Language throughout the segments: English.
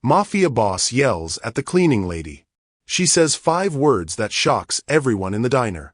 Mafia boss yells at the cleaning lady. She says 5 words that shocks everyone in the diner.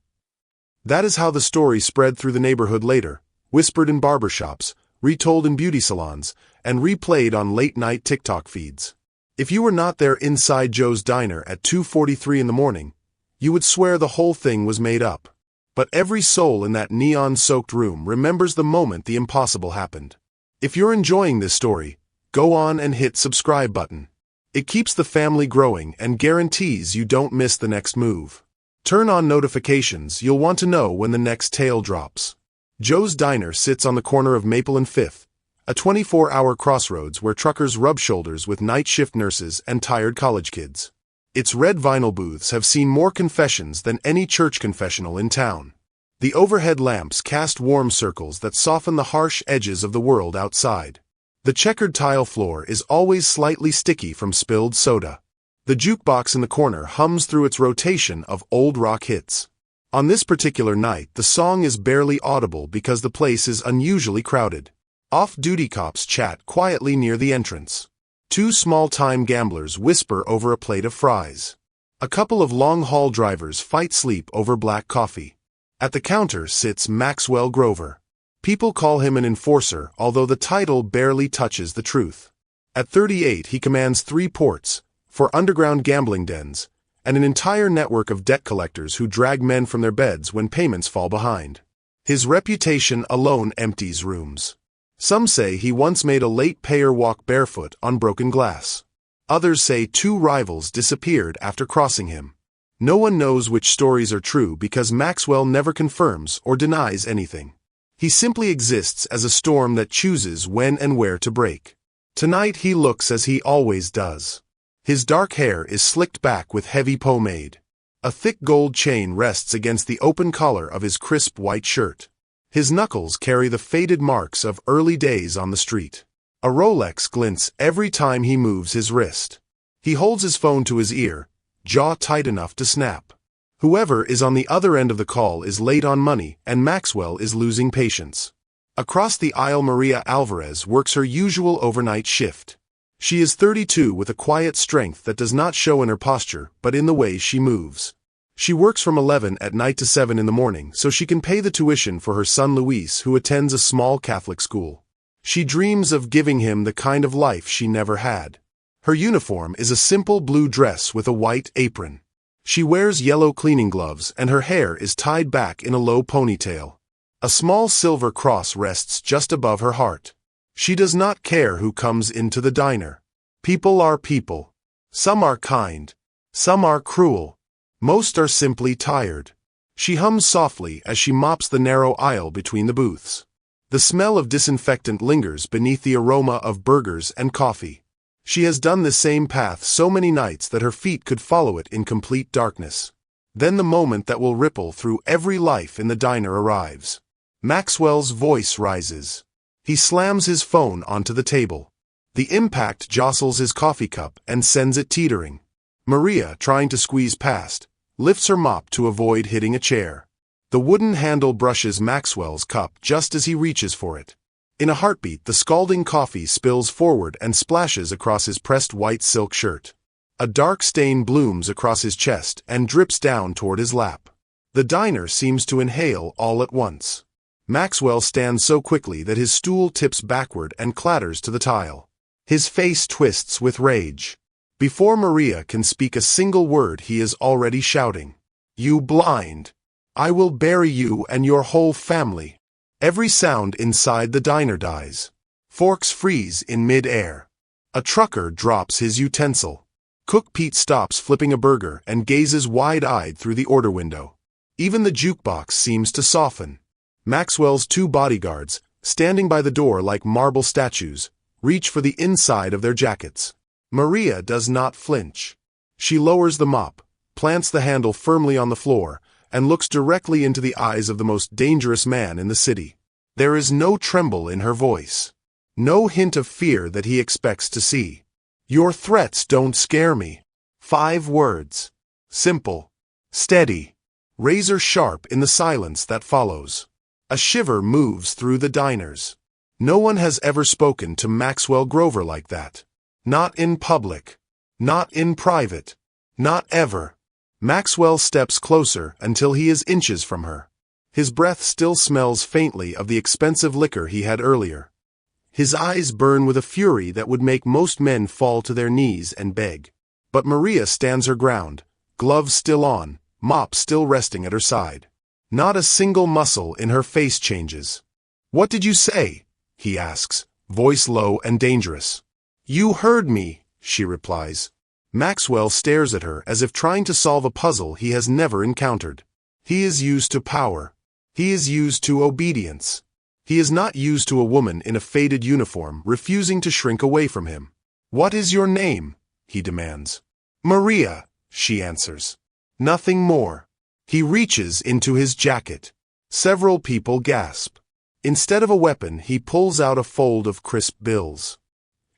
That is how the story spread through the neighborhood later, whispered in barbershops, retold in beauty salons, and replayed on late-night TikTok feeds. If you were not there inside Joe's diner at 2:43 in the morning, you would swear the whole thing was made up. But every soul in that neon-soaked room remembers the moment the impossible happened. If you're enjoying this story, go on and hit subscribe button. It keeps the family growing and guarantees you don't miss the next move. Turn on notifications, you'll want to know when the next tale drops. Joe's Diner sits on the corner of Maple and 5th, a 24-hour crossroads where truckers rub shoulders with night shift nurses and tired college kids. Its red vinyl booths have seen more confessions than any church confessional in town. The overhead lamps cast warm circles that soften the harsh edges of the world outside. The checkered tile floor is always slightly sticky from spilled soda. The jukebox in the corner hums through its rotation of old rock hits. On this particular night, the song is barely audible because the place is unusually crowded. Off-duty cops chat quietly near the entrance. 2 small-time gamblers whisper over a plate of fries. A couple of long-haul drivers fight sleep over black coffee. At the counter sits Maxwell Grover. People call him an enforcer, although the title barely touches the truth. At 38, he commands 3 ports, 4 underground gambling dens, and an entire network of debt collectors who drag men from their beds when payments fall behind. His reputation alone empties rooms. Some say he once made a late payer walk barefoot on broken glass. Others say 2 rivals disappeared after crossing him. No one knows which stories are true because Maxwell never confirms or denies anything. He simply exists as a storm that chooses when and where to break. Tonight he looks as he always does. His dark hair is slicked back with heavy pomade. A thick gold chain rests against the open collar of his crisp white shirt. His knuckles carry the faded marks of early days on the street. A Rolex glints every time he moves his wrist. He holds his phone to his ear, jaw tight enough to snap. Whoever is on the other end of the call is late on money, and Maxwell is losing patience. Across the aisle, Maria Alvarez works her usual overnight shift. She is 32 with a quiet strength that does not show in her posture, but in the way she moves. She works from 11 at night to 7 in the morning so she can pay the tuition for her son Luis, who attends a small Catholic school. She dreams of giving him the kind of life she never had. Her uniform is a simple blue dress with a white apron. She wears yellow cleaning gloves and her hair is tied back in a low ponytail. A small silver cross rests just above her heart. She does not care who comes into the diner. People are people. Some are kind. Some are cruel. Most are simply tired. She hums softly as she mops the narrow aisle between the booths. The smell of disinfectant lingers beneath the aroma of burgers and coffee. She has done the same path so many nights that her feet could follow it in complete darkness. Then the moment that will ripple through every life in the diner arrives. Maxwell's voice rises. He slams his phone onto the table. The impact jostles his coffee cup and sends it teetering. Maria, trying to squeeze past, lifts her mop to avoid hitting a chair. The wooden handle brushes Maxwell's cup just as he reaches for it. In a heartbeat, the scalding coffee spills forward and splashes across his pressed white silk shirt. A dark stain blooms across his chest and drips down toward his lap. The diner seems to inhale all at once. Maxwell stands so quickly that his stool tips backward and clatters to the tile. His face twists with rage. Before Maria can speak a single word, he is already shouting, "You blind! I will bury you and your whole family." Every sound inside the diner dies. Forks freeze in mid-air. A trucker drops his utensil. Cook Pete stops flipping a burger and gazes wide-eyed through the order window. Even the jukebox seems to soften. Maxwell's 2 bodyguards, standing by the door like marble statues, reach for the inside of their jackets. Maria does not flinch. She lowers the mop, plants the handle firmly on the floor, and looks directly into the eyes of the most dangerous man in the city. There is no tremble in her voice. No hint of fear that he expects to see. "Your threats don't scare me." 5 words. Simple. Steady. Razor sharp in the silence that follows. A shiver moves through the diners. No one has ever spoken to Maxwell Grover like that. Not in public. Not in private. Not ever. Maxwell steps closer until he is inches from her. His breath still smells faintly of the expensive liquor he had earlier. His eyes burn with a fury that would make most men fall to their knees and beg. But Maria stands her ground, gloves still on, mop still resting at her side. Not a single muscle in her face changes. "What did you say?" he asks, voice low and dangerous. "You heard me," she replies. Maxwell stares at her as if trying to solve a puzzle he has never encountered. He is used to power. He is used to obedience. He is not used to a woman in a faded uniform refusing to shrink away from him. "What is your name?" he demands. "Maria," she answers. Nothing more. He reaches into his jacket. Several people gasp. Instead of a weapon, he pulls out a fold of crisp bills.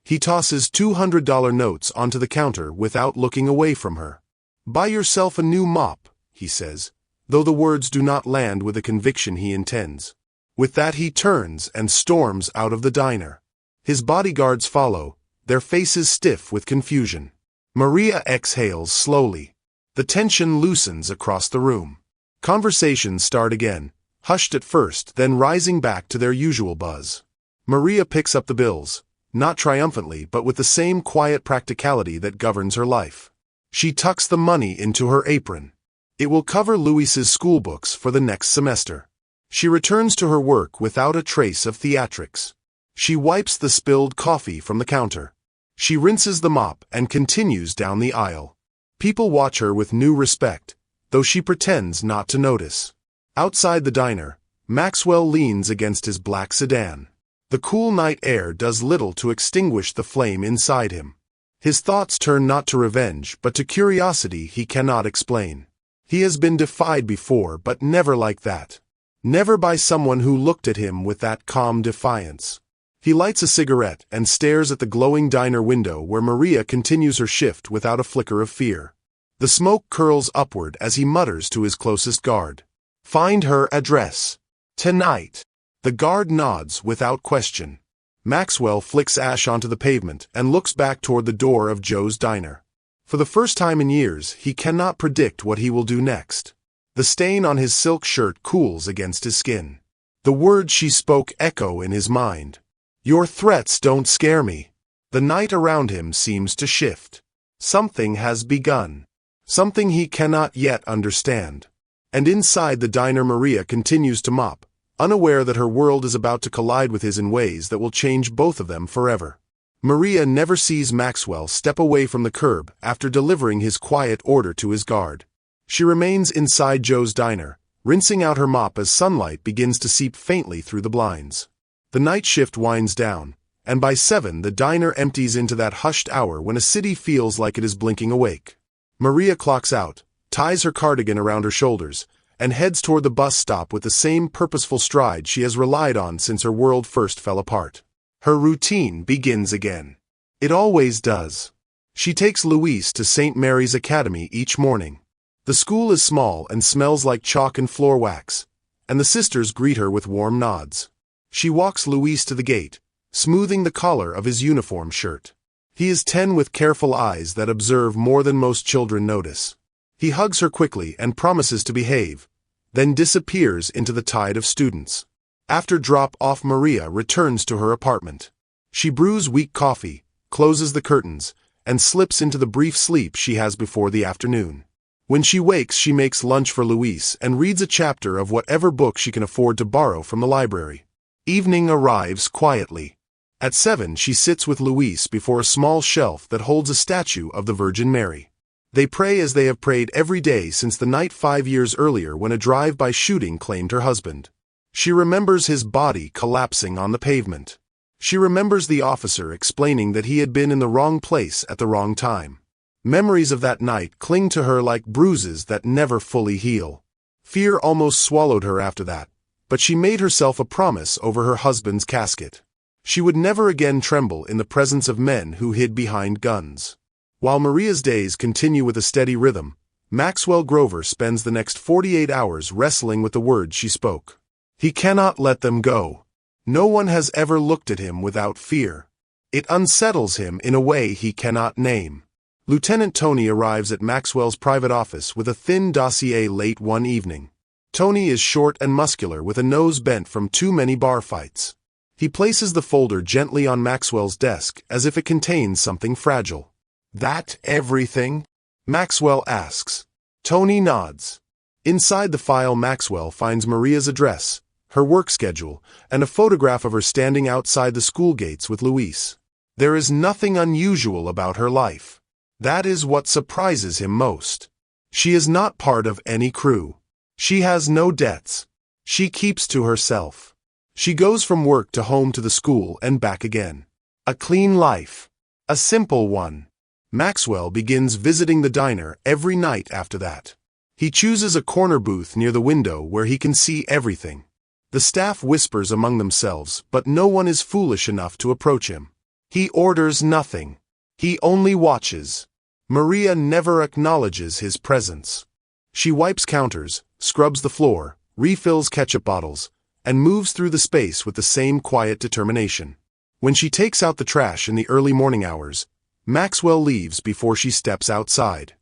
He tosses $200 notes onto the counter without looking away from her. "Buy yourself a new mop," he says, though the words do not land with the conviction he intends. With that he turns and storms out of the diner. His bodyguards follow, their faces stiff with confusion. Maria exhales slowly. The tension loosens across the room. Conversations start again, hushed at first, then rising back to their usual buzz. Maria picks up the bills, not triumphantly but with the same quiet practicality that governs her life. She tucks the money into her apron. It will cover Luis's school books for the next semester. She returns to her work without a trace of theatrics. She wipes the spilled coffee from the counter. She rinses the mop and continues down the aisle. People watch her with new respect, though she pretends not to notice. Outside the diner, Maxwell leans against his black sedan. The cool night air does little to extinguish the flame inside him. His thoughts turn not to revenge but to curiosity he cannot explain. He has been defied before, but never like that. Never by someone who looked at him with that calm defiance. He lights a cigarette and stares at the glowing diner window where Maria continues her shift without a flicker of fear. The smoke curls upward as he mutters to his closest guard. "Find her address. Tonight." The guard nods without question. Maxwell flicks ash onto the pavement and looks back toward the door of Joe's diner. For the first time in years, he cannot predict what he will do next. The stain on his silk shirt cools against his skin. The words she spoke echo in his mind. "Your threats don't scare me." The night around him seems to shift. Something has begun. Something he cannot yet understand. And inside the diner, Maria continues to mop, unaware that her world is about to collide with his in ways that will change both of them forever. Maria never sees Maxwell step away from the curb after delivering his quiet order to his guard. She remains inside Joe's diner, rinsing out her mop as sunlight begins to seep faintly through the blinds. The night shift winds down, and by 7 the diner empties into that hushed hour when a city feels like it is blinking awake. Maria clocks out, ties her cardigan around her shoulders, and heads toward the bus stop with the same purposeful stride she has relied on since her world first fell apart. Her routine begins again. It always does. She takes Luis to St. Mary's Academy each morning. The school is small and smells like chalk and floor wax, and the sisters greet her with warm nods. She walks Luis to the gate, smoothing the collar of his uniform shirt. He is 10 with careful eyes that observe more than most children notice. He hugs her quickly and promises to behave, then disappears into the tide of students. After drop-off, Maria returns to her apartment. She brews weak coffee, closes the curtains, and slips into the brief sleep she has before the afternoon. When she wakes, she makes lunch for Luis and reads a chapter of whatever book she can afford to borrow from the library. Evening arrives quietly. At 7, she sits with Luis before a small shelf that holds a statue of the Virgin Mary. They pray as they have prayed every day since the night 5 years earlier when a drive-by shooting claimed her husband. She remembers his body collapsing on the pavement. She remembers the officer explaining that he had been in the wrong place at the wrong time. Memories of that night cling to her like bruises that never fully heal. Fear almost swallowed her after that, but she made herself a promise over her husband's casket. She would never again tremble in the presence of men who hid behind guns. While Maria's days continue with a steady rhythm, Maxwell Grover spends the next 48 hours wrestling with the words she spoke. He cannot let them go. No one has ever looked at him without fear. It unsettles him in a way he cannot name. Lieutenant Tony arrives at Maxwell's private office with a thin dossier late one evening. Tony is short and muscular with a nose bent from too many bar fights. He places the folder gently on Maxwell's desk as if it contains something fragile. "That everything?" Maxwell asks. Tony nods. Inside the file, Maxwell finds Maria's address, her work schedule, and a photograph of her standing outside the school gates with Luis. There is nothing unusual about her life. That is what surprises him most. She is not part of any crew. She has no debts. She keeps to herself. She goes from work to home to the school and back again. A clean life. A simple one. Maxwell begins visiting the diner every night after that. He chooses a corner booth near the window where he can see everything. The staff whispers among themselves, but no one is foolish enough to approach him. He orders nothing. He only watches. Maria never acknowledges his presence. She wipes counters, scrubs the floor, refills ketchup bottles, and moves through the space with the same quiet determination. When she takes out the trash in the early morning hours, Maxwell leaves before she steps outside.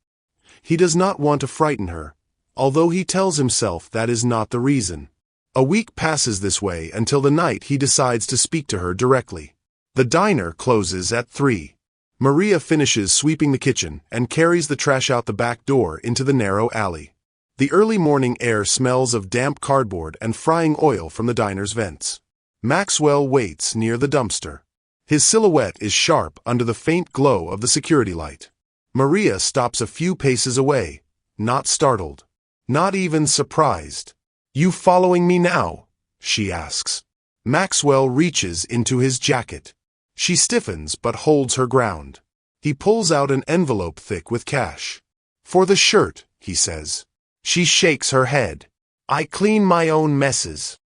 He does not want to frighten her, although he tells himself that is not the reason. A week passes this way until the night he decides to speak to her directly. The diner closes at 3. Maria finishes sweeping the kitchen and carries the trash out the back door into the narrow alley. The early morning air smells of damp cardboard and frying oil from the diner's vents. Maxwell waits near the dumpster. His silhouette is sharp under the faint glow of the security light. Maria stops a few paces away, not startled, not even surprised. "You following me now?" she asks. Maxwell reaches into his jacket. She stiffens but holds her ground. He pulls out an envelope thick with cash. "For the shirt," he says. She shakes her head. "I clean my own messes."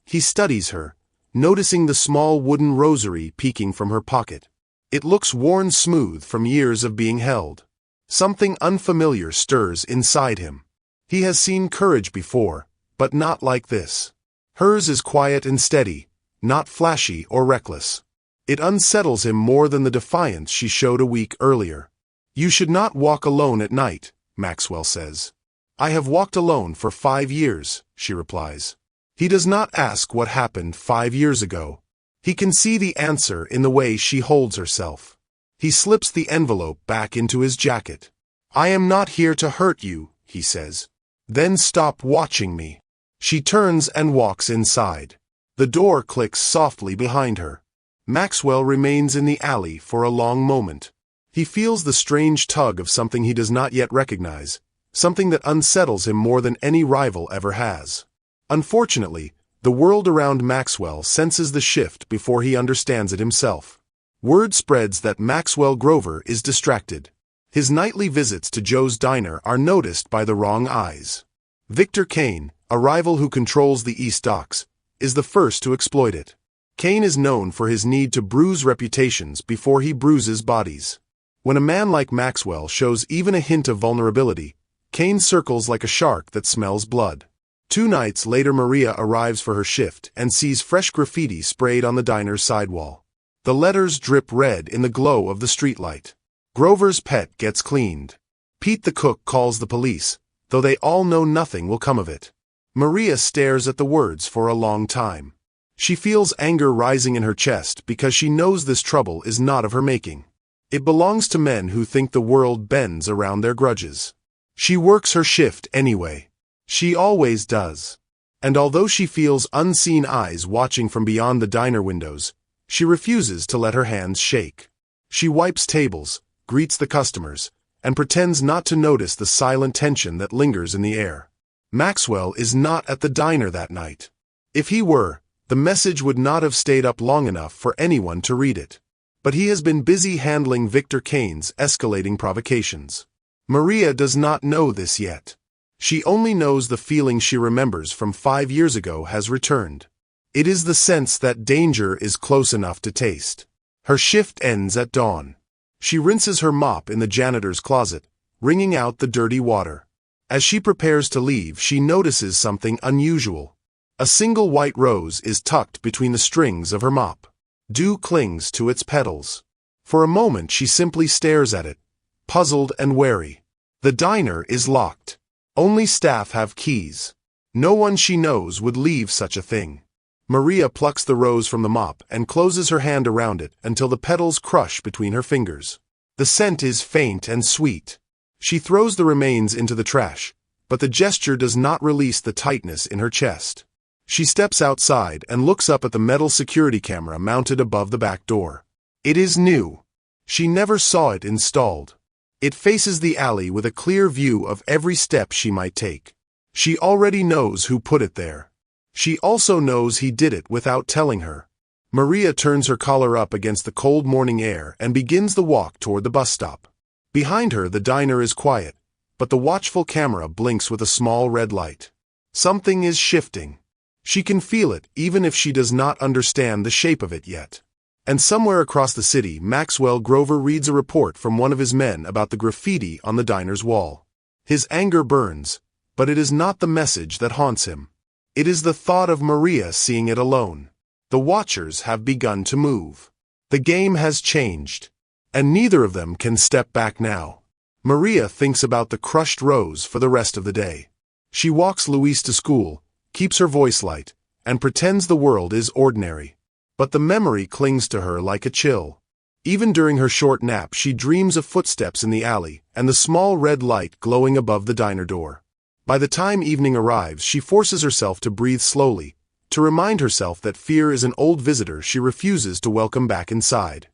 He studies her, noticing the small wooden rosary peeking from her pocket. It looks worn smooth from years of being held. Something unfamiliar stirs inside him. He has seen courage before, but not like this. Hers is quiet and steady, not flashy or reckless. It unsettles him more than the defiance she showed a week earlier. "You should not walk alone at night," Maxwell says. "I have walked alone for 5 years," she replies. He does not ask what happened 5 years ago. He can see the answer in the way she holds herself. He slips the envelope back into his jacket. "I am not here to hurt you," he says. "Then stop watching me." She turns and walks inside. The door clicks softly behind her. Maxwell remains in the alley for a long moment. He feels the strange tug of something he does not yet recognize, something that unsettles him more than any rival ever has. Unfortunately, the world around Maxwell senses the shift before he understands it himself. Word spreads that Maxwell Grover is distracted. His nightly visits to Joe's diner are noticed by the wrong eyes. Victor Kane, a rival who controls the East Docks, is the first to exploit it. Kane is known for his need to bruise reputations before he bruises bodies. When a man like Maxwell shows even a hint of vulnerability, Kane circles like a shark that smells blood. 2 nights later, Maria arrives for her shift and sees fresh graffiti sprayed on the diner's sidewall. The letters drip red in the glow of the streetlight. Grover's pet gets cleaned. Pete the cook calls the police, though they all know nothing will come of it. Maria stares at the words for a long time. She feels anger rising in her chest because she knows this trouble is not of her making. It belongs to men who think the world bends around their grudges. She works her shift anyway. She always does. And although she feels unseen eyes watching from beyond the diner windows, she refuses to let her hands shake. She wipes tables, greets the customers, and pretends not to notice the silent tension that lingers in the air. Maxwell is not at the diner that night. If he were, the message would not have stayed up long enough for anyone to read it. But he has been busy handling Victor Kane's escalating provocations. Maria does not know this yet. She only knows the feeling she remembers from 5 years ago has returned. It is the sense that danger is close enough to taste. Her shift ends at dawn. She rinses her mop in the janitor's closet, wringing out the dirty water. As she prepares to leave, she notices something unusual. A single white rose is tucked between the strings of her mop. Dew clings to its petals. For a moment she simply stares at it, puzzled and wary. The diner is locked. Only staff have keys. No one she knows would leave such a thing. Maria plucks the rose from the mop and closes her hand around it until the petals crush between her fingers. The scent is faint and sweet. She throws the remains into the trash, but the gesture does not release the tightness in her chest. She steps outside and looks up at the metal security camera mounted above the back door. It is new. She never saw it installed. It faces the alley with a clear view of every step she might take. She already knows who put it there. She also knows he did it without telling her. Maria turns her collar up against the cold morning air and begins the walk toward the bus stop. Behind her, the diner is quiet, but the watchful camera blinks with a small red light. Something is shifting. She can feel it even if she does not understand the shape of it yet. And somewhere across the city, Maxwell Grover reads a report from one of his men about the graffiti on the diner's wall. His anger burns, but it is not the message that haunts him. It is the thought of Maria seeing it alone. The watchers have begun to move. The game has changed, and neither of them can step back now. Maria thinks about the crushed rose for the rest of the day. She walks Luis to school, keeps her voice light, and pretends the world is ordinary. But the memory clings to her like a chill. Even during her short nap, she dreams of footsteps in the alley and the small red light glowing above the diner door. By the time evening arrives, she forces herself to breathe slowly, to remind herself that fear is an old visitor she refuses to welcome back inside.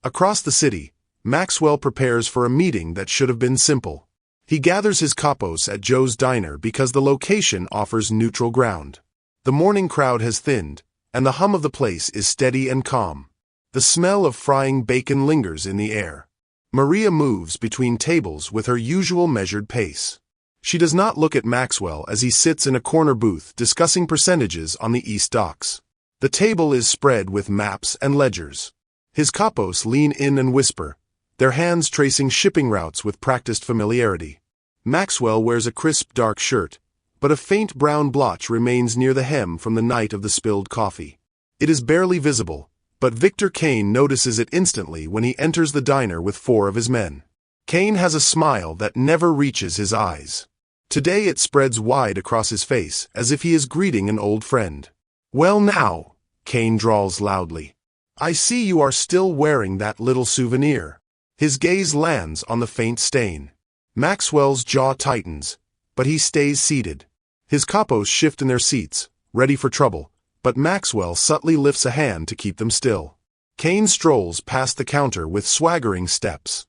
Across the city, Maxwell prepares for a meeting that should have been simple. He gathers his capos at Joe's diner because the location offers neutral ground. The morning crowd has thinned, and the hum of the place is steady and calm. The smell of frying bacon lingers in the air. Maria moves between tables with her usual measured pace. She does not look at Maxwell as he sits in a corner booth discussing percentages on the East Docks. The table is spread with maps and ledgers. His capos lean in and whisper, their hands tracing shipping routes with practiced familiarity. Maxwell wears a crisp dark shirt, but a faint brown blotch remains near the hem from the night of the spilled coffee. It is barely visible, but Victor Kane notices it instantly when he enters the diner with 4 of his men. Kane has a smile that never reaches his eyes. Today it spreads wide across his face, as if he is greeting an old friend. "Well now," Kane drawls loudly. "I see you are still wearing that little souvenir." His gaze lands on the faint stain. Maxwell's jaw tightens, but he stays seated. His capos shift in their seats, ready for trouble, but Maxwell subtly lifts a hand to keep them still. Kane strolls past the counter with swaggering steps.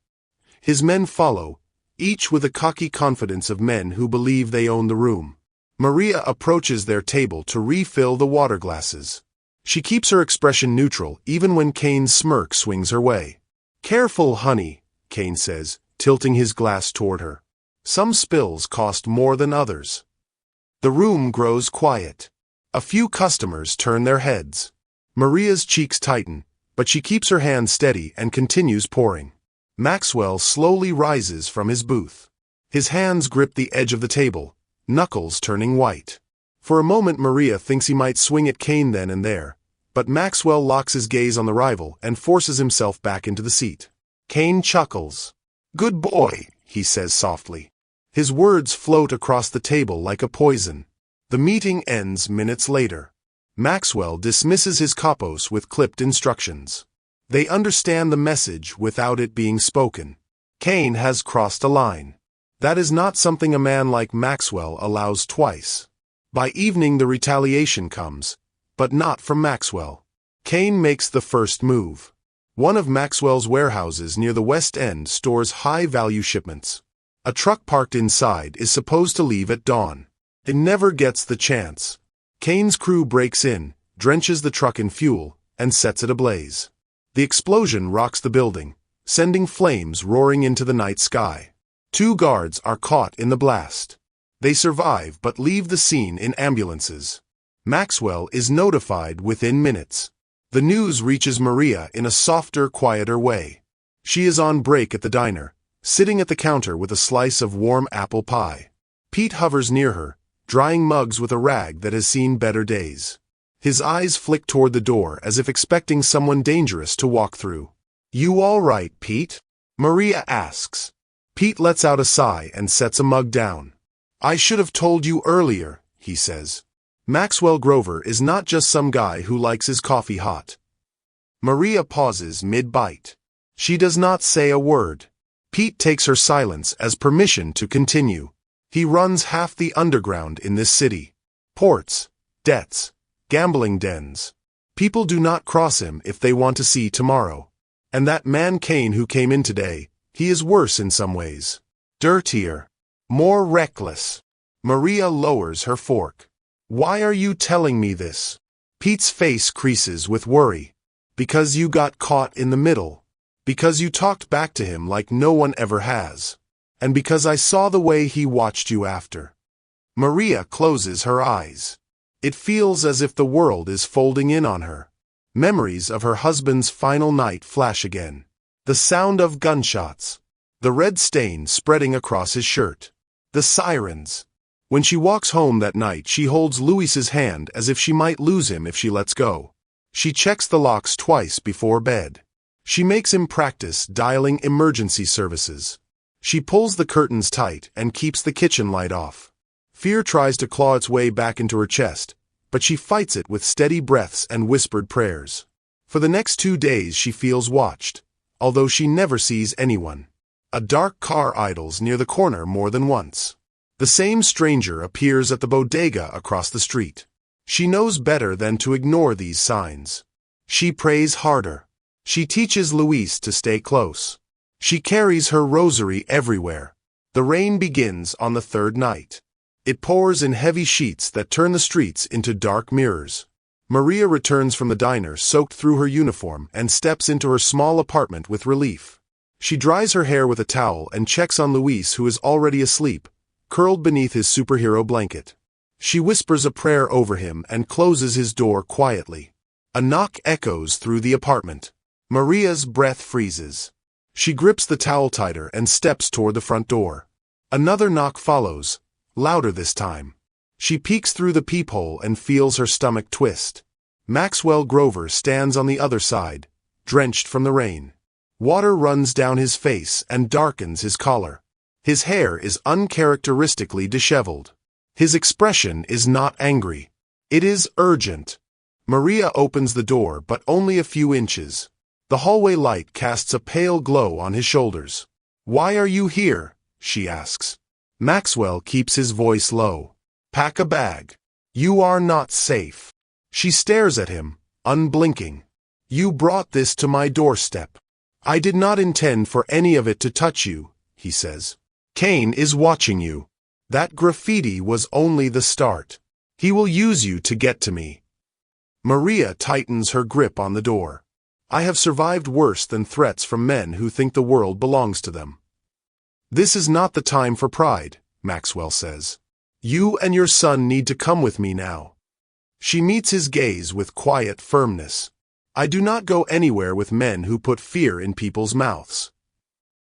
His men follow, each with the cocky confidence of men who believe they own the room. Maria approaches their table to refill the water glasses. She keeps her expression neutral even when Kane's smirk swings her way. "Careful, honey," Kane says, tilting his glass toward her. "Some spills cost more than others." The room grows quiet. A few customers turn their heads. Maria's cheeks tighten, but she keeps her hand steady and continues pouring. Maxwell slowly rises from his booth. His hands grip the edge of the table, knuckles turning white. For a moment Maria thinks he might swing at Kane then and there, but Maxwell locks his gaze on the rival and forces himself back into the seat. Kane chuckles. "Good boy," he says softly. His words float across the table like a poison. The meeting ends minutes later. Maxwell dismisses his capos with clipped instructions. They understand the message without it being spoken. Kane has crossed a line. That is not something a man like Maxwell allows twice. By evening the retaliation comes, but not from Maxwell. Kane makes the first move. One of Maxwell's warehouses near the West End stores high-value shipments. A truck parked inside is supposed to leave at dawn. It never gets the chance. Kane's crew breaks in, drenches the truck in fuel, and sets it ablaze. The explosion rocks the building, sending flames roaring into the night sky. 2 guards are caught in the blast. They survive but leave the scene in ambulances. Maxwell is notified within minutes. The news reaches Maria in a softer, quieter way. She is on break at the diner, sitting at the counter with a slice of warm apple pie. Pete hovers near her, drying mugs with a rag that has seen better days. His eyes flick toward the door as if expecting someone dangerous to walk through. "You all right, Pete?" Maria asks. Pete lets out a sigh and sets a mug down. "I should have told you earlier," he says. Maxwell Grover is not just some guy who likes his coffee hot. Maria pauses mid-bite. She does not say a word. Pete takes her silence as permission to continue. He runs half the underground in this city. Ports, debts, gambling dens. People do not cross him if they want to see tomorrow. And that man Kane who came in today, he is worse in some ways. Dirtier. More reckless. Maria lowers her fork. "Why are you telling me this?" Pete's face creases with worry. "Because you got caught in the middle. Because you talked back to him like no one ever has. And because I saw the way he watched you after." Maria closes her eyes. It feels as if the world is folding in on her. Memories of her husband's final night flash again. The sound of gunshots. The red stain spreading across his shirt. The sirens. When she walks home that night, she holds Luis's hand as if she might lose him if she lets go. She checks the locks twice before bed. She makes him practice dialing emergency services. She pulls the curtains tight and keeps the kitchen light off. Fear tries to claw its way back into her chest, but she fights it with steady breaths and whispered prayers. For the next 2 days she feels watched, although she never sees anyone. A dark car idles near the corner more than once. The same stranger appears at the bodega across the street. She knows better than to ignore these signs. She prays harder. She teaches Luis to stay close. She carries her rosary everywhere. The rain begins on the 3rd night. It pours in heavy sheets that turn the streets into dark mirrors. Maria returns from the diner soaked through her uniform and steps into her small apartment with relief. She dries her hair with a towel and checks on Luis, who is already asleep, curled beneath his superhero blanket. She whispers a prayer over him and closes his door quietly. A knock echoes through the apartment. Maria's breath freezes. She grips the towel tighter and steps toward the front door. Another knock follows, louder this time. She peeks through the peephole and feels her stomach twist. Maxwell Grover stands on the other side, drenched from the rain. Water runs down his face and darkens his collar. His hair is uncharacteristically disheveled. His expression is not angry. It is urgent. Maria opens the door, but only a few inches. The hallway light casts a pale glow on his shoulders. "Why are you here?" she asks. Maxwell keeps his voice low. "Pack a bag. You are not safe." She stares at him, unblinking. "You brought this to my doorstep." "I did not intend for any of it to touch you," he says. "Kane is watching you. That graffiti was only the start. He will use you to get to me." Maria tightens her grip on the door. "I have survived worse than threats from men who think the world belongs to them." "This is not the time for pride," Maxwell says. "You and your son need to come with me now." She meets his gaze with quiet firmness. "I do not go anywhere with men who put fear in people's mouths."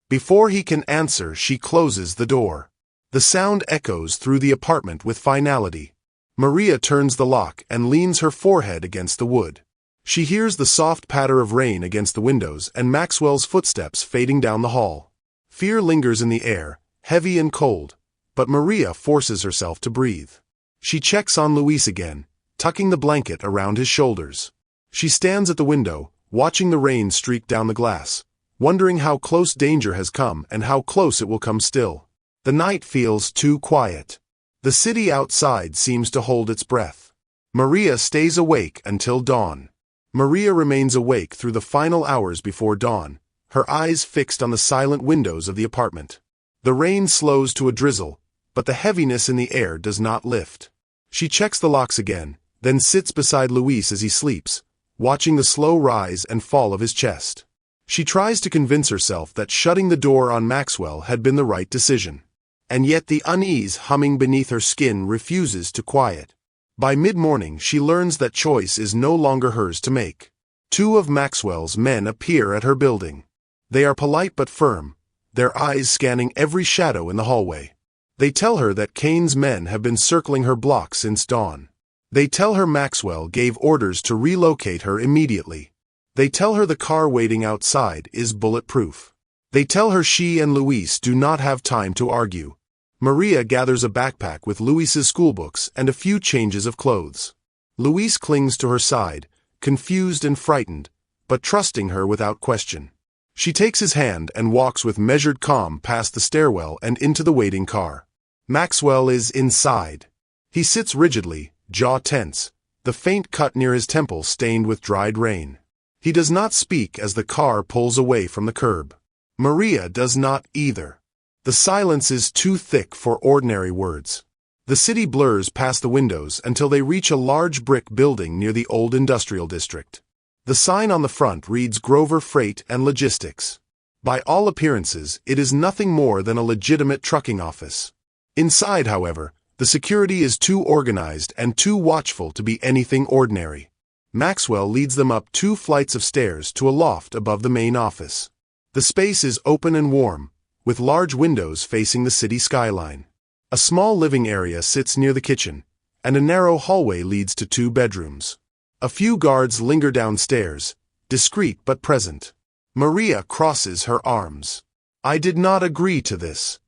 Before he can answer, she closes the door. The sound echoes through the apartment with finality. Maria turns the lock and leans her forehead against the wood. She hears the soft patter of rain against the windows and Maxwell's footsteps fading down the hall. Fear lingers in the air, heavy and cold, but Maria forces herself to breathe. She checks on Luis again, tucking the blanket around his shoulders. She stands at the window, watching the rain streak down the glass, wondering how close danger has come and how close it will come still. The night feels too quiet. The city outside seems to hold its breath. Maria stays awake until dawn. Maria remains awake through the final hours before dawn, her eyes fixed on the silent windows of the apartment. The rain slows to a drizzle, but the heaviness in the air does not lift. She checks the locks again, then sits beside Luis as he sleeps, watching the slow rise and fall of his chest. She tries to convince herself that shutting the door on Maxwell had been the right decision. And yet the unease humming beneath her skin refuses to quiet. By mid-morning she learns that choice is no longer hers to make. 2 of Maxwell's men appear at her building. They are polite but firm, their eyes scanning every shadow in the hallway. They tell her that Kane's men have been circling her block since dawn. They tell her Maxwell gave orders to relocate her immediately. They tell her the car waiting outside is bulletproof. They tell her she and Luis do not have time to argue. Maria gathers a backpack with Luis's schoolbooks and a few changes of clothes. Luis clings to her side, confused and frightened, but trusting her without question. She takes his hand and walks with measured calm past the stairwell and into the waiting car. Maxwell is inside. He sits rigidly, jaw tense, the faint cut near his temple stained with dried rain. He does not speak as the car pulls away from the curb. Maria does not either. The silence is too thick for ordinary words. The city blurs past the windows until they reach a large brick building near the old industrial district. The sign on the front reads Grover Freight and Logistics. By all appearances, it is nothing more than a legitimate trucking office. Inside, however, the security is too organized and too watchful to be anything ordinary. Maxwell leads them up 2 flights of stairs to a loft above the main office. The space is open and warm, with large windows facing the city skyline. A small living area sits near the kitchen, and a narrow hallway leads to 2 bedrooms. A few guards linger downstairs, discreet but present. Maria crosses her arms. I did not agree to this.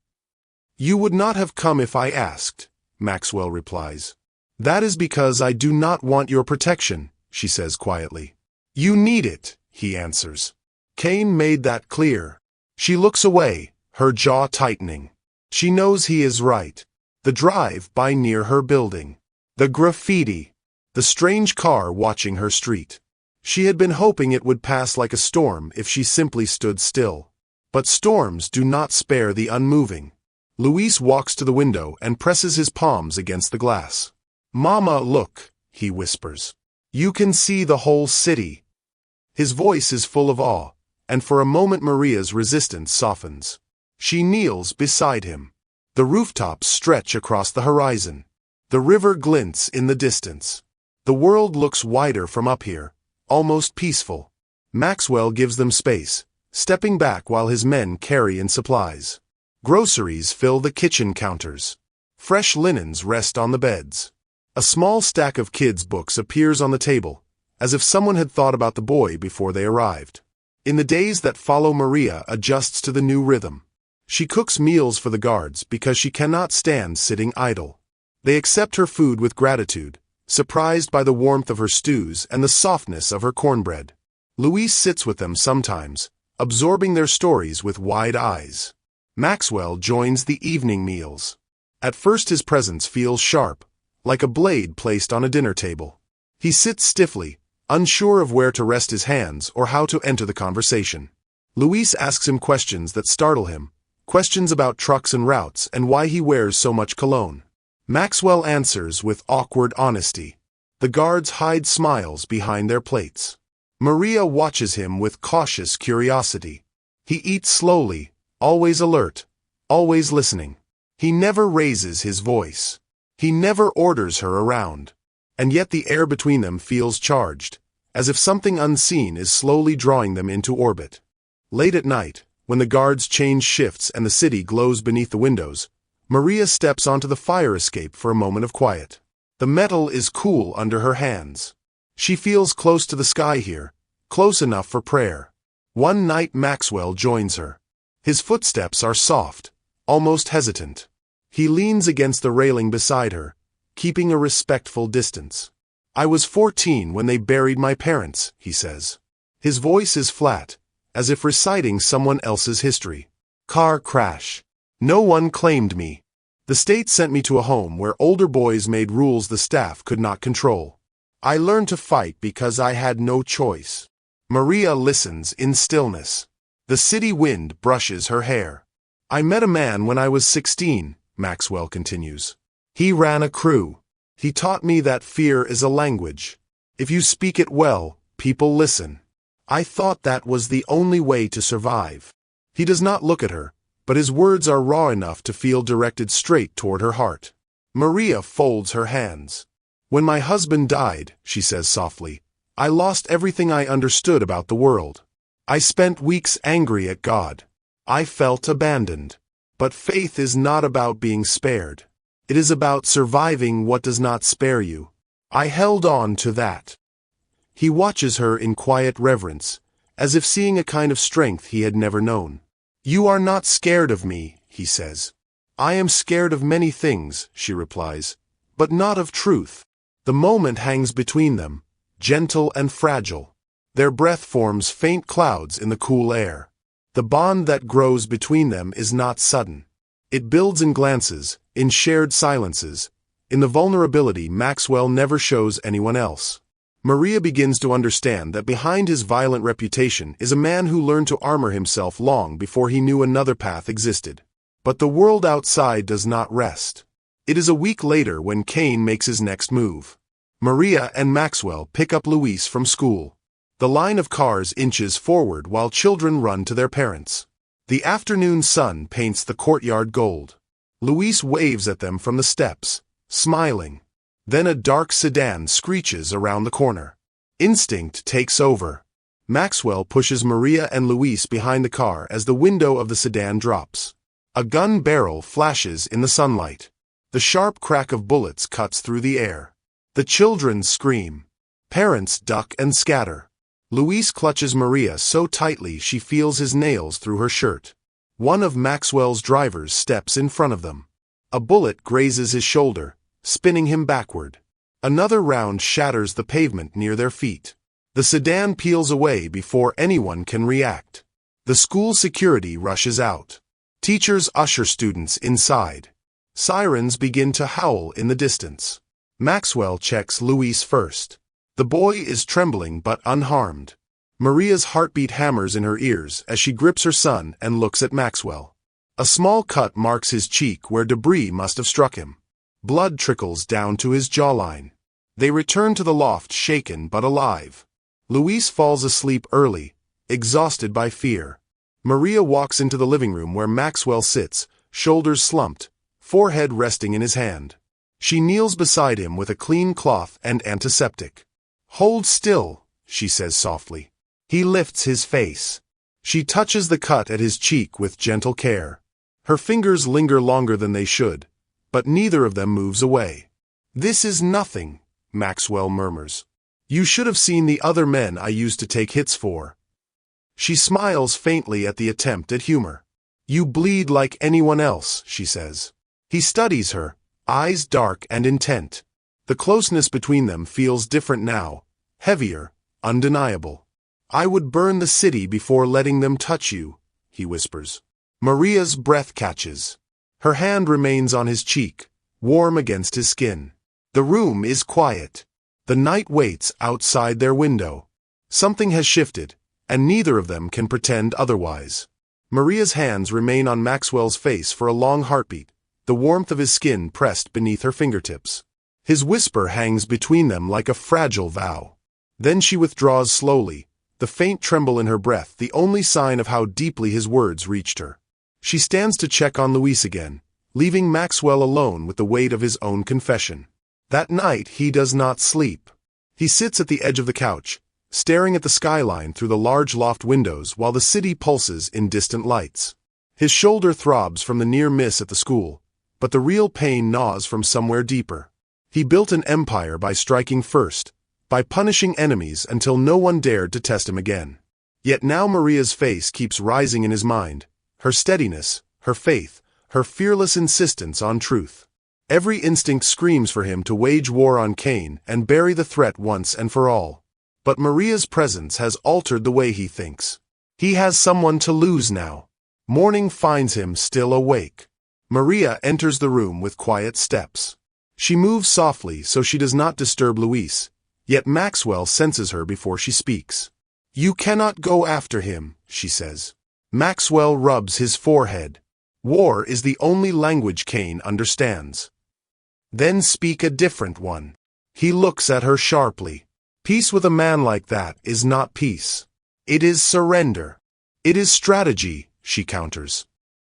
You would not have come if I asked, Maxwell replies. That is because I do not want your protection, she says quietly. You need it, he answers. Kane made that clear. She looks away, her jaw tightening. She knows he is right. The drive-by near her building. The graffiti. The strange car watching her street. She had been hoping it would pass like a storm if she simply stood still. But storms do not spare the unmoving. Luis walks to the window and presses his palms against the glass. Mama, look, he whispers. You can see the whole city. His voice is full of awe, and for a moment Maria's resistance softens. She kneels beside him. The rooftops stretch across the horizon. The river glints in the distance. The world looks wider from up here, almost peaceful. Maxwell gives them space, stepping back while his men carry in supplies. Groceries fill the kitchen counters. Fresh linens rest on the beds. A small stack of kids' books appears on the table, as if someone had thought about the boy before they arrived. In the days that follow, Maria adjusts to the new rhythm. She cooks meals for the guards because she cannot stand sitting idle. They accept her food with gratitude, surprised by the warmth of her stews and the softness of her cornbread. Luis sits with them sometimes, absorbing their stories with wide eyes. Maxwell joins the evening meals. At first his presence feels sharp, like a blade placed on a dinner table. He sits stiffly, unsure of where to rest his hands or how to enter the conversation. Luis asks him questions that startle him, questions about trucks and routes and why he wears so much cologne. Maxwell answers with awkward honesty. The guards hide smiles behind their plates. Maria watches him with cautious curiosity. He eats slowly, always alert, always listening. He never raises his voice. He never orders her around. And yet the air between them feels charged, as if something unseen is slowly drawing them into orbit. Late at night, when the guards change shifts and the city glows beneath the windows, Maria steps onto the fire escape for a moment of quiet. The metal is cool under her hands. She feels close to the sky here, close enough for prayer. One night Maxwell joins her. His footsteps are soft, almost hesitant. He leans against the railing beside her, keeping a respectful distance. I was 14 when they buried my parents, he says. His voice is flat, as if reciting someone else's history. Car crash. No one claimed me. The state sent me to a home where older boys made rules the staff could not control. I learned to fight because I had no choice. Maria listens in stillness. The city wind brushes her hair. I met a man when I was 16, Maxwell continues. He ran a crew. He taught me that fear is a language. If you speak it well, people listen. I thought that was the only way to survive. He does not look at her, but his words are raw enough to feel directed straight toward her heart. Maria folds her hands. When my husband died, she says softly, I lost everything I understood about the world. I spent weeks angry at God. I felt abandoned. But faith is not about being spared. It is about surviving what does not spare you. I held on to that. He watches her in quiet reverence, as if seeing a kind of strength he had never known. You are not scared of me, he says. I am scared of many things, she replies, but not of truth. The moment hangs between them, gentle and fragile. Their breath forms faint clouds in the cool air. The bond that grows between them is not sudden. It builds in glances, in shared silences, in the vulnerability Maxwell never shows anyone else. Maria begins to understand that behind his violent reputation is a man who learned to armor himself long before he knew another path existed. But the world outside does not rest. It is a week later when Kane makes his next move. Maria and Maxwell pick up Luis from school. The line of cars inches forward while children run to their parents. The afternoon sun paints the courtyard gold. Luis waves at them from the steps, smiling. Then a dark sedan screeches around the corner. Instinct takes over. Maxwell pushes Maria and Luis behind the car as the window of the sedan drops. A gun barrel flashes in the sunlight. The sharp crack of bullets cuts through the air. The children scream. Parents duck and scatter. Luis clutches Maria so tightly she feels his nails through her shirt. One of Maxwell's drivers steps in front of them. A bullet grazes his shoulder, spinning him backward. Another round shatters the pavement near their feet. The sedan peels away before anyone can react. The school security rushes out. Teachers usher students inside. Sirens begin to howl in the distance. Maxwell checks Luis first. The boy is trembling but unharmed. Maria's heartbeat hammers in her ears as she grips her son and looks at Maxwell. A small cut marks his cheek where debris must have struck him. Blood trickles down to his jawline. They return to the loft shaken but alive. Luis falls asleep early, exhausted by fear. Maria walks into the living room where Maxwell sits, shoulders slumped, forehead resting in his hand. She kneels beside him with a clean cloth and antiseptic. Hold still, she says softly. He lifts his face. She touches the cut at his cheek with gentle care. Her fingers linger longer than they should, but neither of them moves away. This is nothing, Maxwell murmurs. You should have seen the other men I used to take hits for. She smiles faintly at the attempt at humor. You bleed like anyone else, she says. He studies her, eyes dark and intent. The closeness between them feels different now, heavier, undeniable. I would burn the city before letting them touch you, he whispers. Maria's breath catches. Her hand remains on his cheek, warm against his skin. The room is quiet. The night waits outside their window. Something has shifted, and neither of them can pretend otherwise. Maria's hands remain on Maxwell's face for a long heartbeat, the warmth of his skin pressed beneath her fingertips. His whisper hangs between them like a fragile vow. Then she withdraws slowly, the faint tremble in her breath the only sign of how deeply his words reached her. She stands to check on Luis again, leaving Maxwell alone with the weight of his own confession. That night he does not sleep. He sits at the edge of the couch, staring at the skyline through the large loft windows while the city pulses in distant lights. His shoulder throbs from the near miss at the school, but the real pain gnaws from somewhere deeper. He built an empire by striking first, by punishing enemies until no one dared to test him again. Yet now Maria's face keeps rising in his mind, her steadiness, her faith, her fearless insistence on truth. Every instinct screams for him to wage war on Kane and bury the threat once and for all. But Maria's presence has altered the way he thinks. He has someone to lose now. Morning finds him still awake. Maria enters the room with quiet steps. She moves softly so she does not disturb Luis, yet Maxwell senses her before she speaks. You cannot go after him, she says. Maxwell rubs his forehead. War is the only language Kane understands. Then speak a different one. He looks at her sharply. Peace with a man like that is not peace. It is surrender. It is strategy, she counters.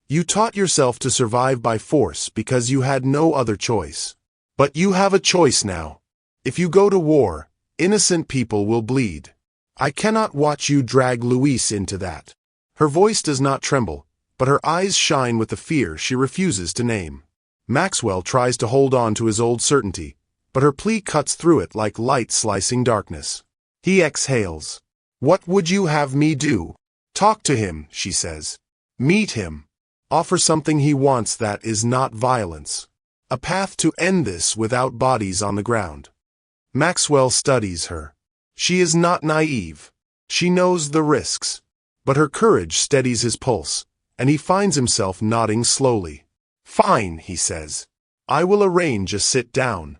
You taught yourself to survive by force because you had no other choice. But you have a choice now. If you go to war, innocent people will bleed. I cannot watch you drag Luis into that. Her voice does not tremble, but her eyes shine with the fear she refuses to name. Maxwell tries to hold on to his old certainty, but her plea cuts through it like light slicing darkness. He exhales. "What would you have me do?" "Talk to him," she says. "Meet him. Offer something he wants that is not violence. A path to end this without bodies on the ground." Maxwell studies her. She is not naive. She knows the risks. But her courage steadies his pulse, and he finds himself nodding slowly. "Fine," he says. "I will arrange a sit-down."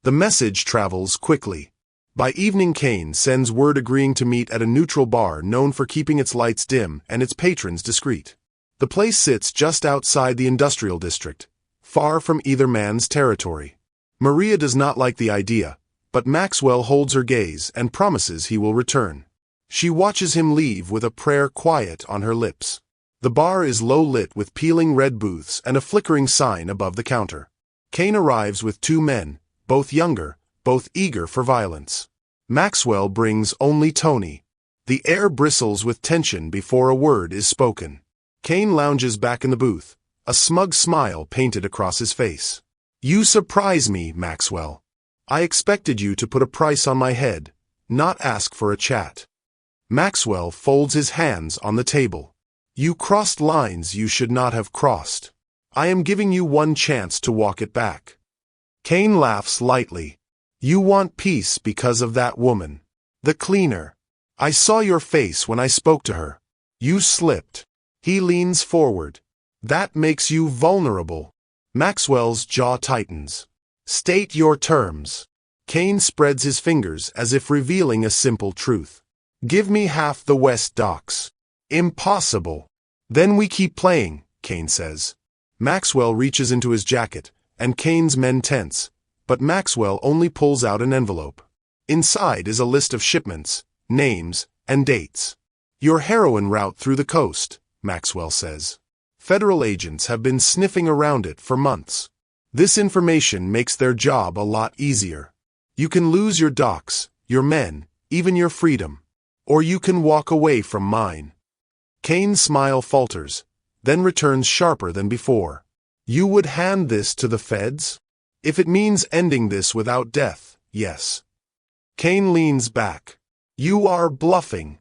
The message travels quickly. By evening, Kane sends word agreeing to meet at a neutral bar known for keeping its lights dim and its patrons discreet. The place sits just outside the industrial district, far from either man's territory. Maria does not like the idea, but Maxwell holds her gaze and promises he will return. She watches him leave with a prayer quiet on her lips. The bar is low-lit with peeling red booths and a flickering sign above the counter. Kane arrives with two men, both younger, both eager for violence. Maxwell brings only Tony. The air bristles with tension before a word is spoken. Kane lounges back in the booth, a smug smile painted across his face. "You surprise me, Maxwell. I expected you to put a price on my head, not ask for a chat." Maxwell folds his hands on the table. "You crossed lines you should not have crossed. I am giving you one chance to walk it back." Kane laughs lightly. "You want peace because of that woman. The cleaner. I saw your face when I spoke to her. You slipped." He leans forward. "That makes you vulnerable." Maxwell's jaw tightens. "State your terms." Kane spreads his fingers as if revealing a simple truth. "Give me half the West Docks." "Impossible." "Then we keep playing," Kane says. Maxwell reaches into his jacket, and Kane's men tense, but Maxwell only pulls out an envelope. Inside is a list of shipments, names, and dates. "Your heroin route through the coast," Maxwell says. "Federal agents have been sniffing around it for months. This information makes their job a lot easier. You can lose your docks, your men, even your freedom. Or you can walk away from mine." Kane's smile falters, then returns sharper than before. "You would hand this to the feds? If it means ending this without death, yes." Kane leans back. "You are bluffing."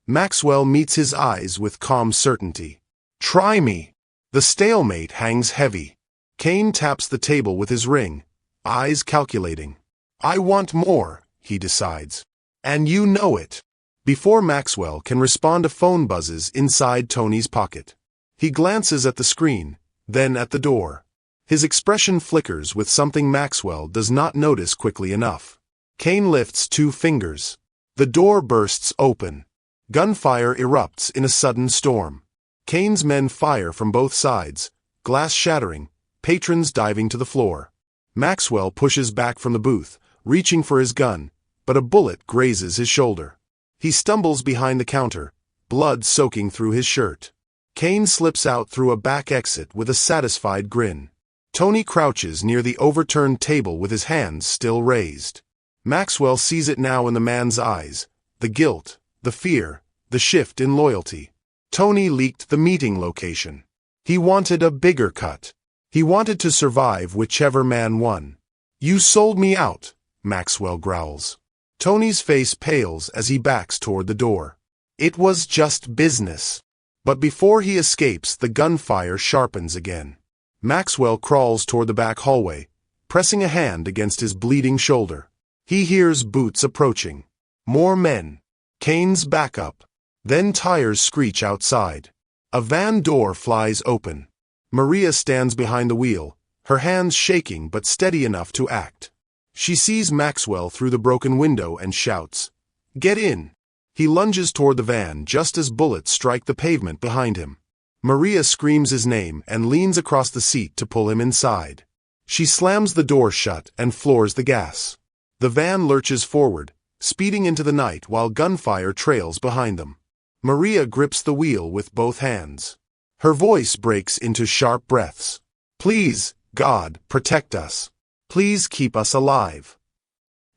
Maxwell meets his eyes with calm certainty. "Try me." The stalemate hangs heavy. Kane taps the table with his ring, eyes calculating. "I want more," he decides. "And you know it." Before Maxwell can respond, a phone buzzes inside Tony's pocket. He glances at the screen, then at the door. His expression flickers with something Maxwell does not notice quickly enough. Kane lifts two fingers. The door bursts open. Gunfire erupts in a sudden storm. Kane's men fire from both sides, glass shattering, patrons diving to the floor. Maxwell pushes back from the booth, reaching for his gun, but a bullet grazes his shoulder. He stumbles behind the counter, blood soaking through his shirt. Kane slips out through a back exit with a satisfied grin. Tony crouches near the overturned table with his hands still raised. Maxwell sees it now in the man's eyes, the guilt, the fear, the shift in loyalty. Tony leaked the meeting location. He wanted a bigger cut. He wanted to survive whichever man won. "You sold me out," Maxwell growls. Tony's face pales as he backs toward the door. "It was just business." But before he escapes, the gunfire sharpens again. Maxwell crawls toward the back hallway, pressing a hand against his bleeding shoulder. He hears boots approaching. More men. Kane's backup. Then tires screech outside. A van door flies open. Maria stands behind the wheel, her hands shaking but steady enough to act. She sees Maxwell through the broken window and shouts, "Get in!" He lunges toward the van just as bullets strike the pavement behind him. Maria screams his name and leans across the seat to pull him inside. She slams the door shut and floors the gas. The van lurches forward, speeding into the night while gunfire trails behind them. Maria grips the wheel with both hands. Her voice breaks into sharp breaths. "Please, God, protect us. Please keep us alive."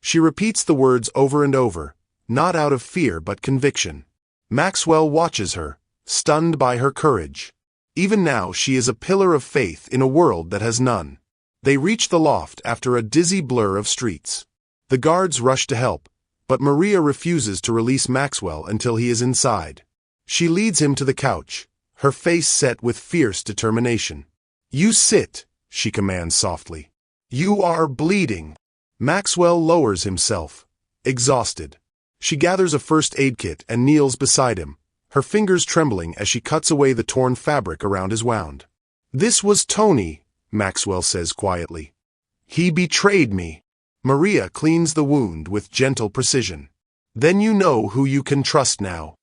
She repeats the words over and over, not out of fear but conviction. Maxwell watches her, stunned by her courage. Even now she is a pillar of faith in a world that has none. They reach the loft after a dizzy blur of streets. The guards rush to help, but Maria refuses to release Maxwell until he is inside. She leads him to the couch, her face set with fierce determination. "You sit," she commands softly. "You are bleeding." Maxwell lowers himself, exhausted. She gathers a first aid kit and kneels beside him, her fingers trembling as she cuts away the torn fabric around his wound. "This was Tony," Maxwell says quietly. "He betrayed me." Maria cleans the wound with gentle precision. "Then you know who you can trust now."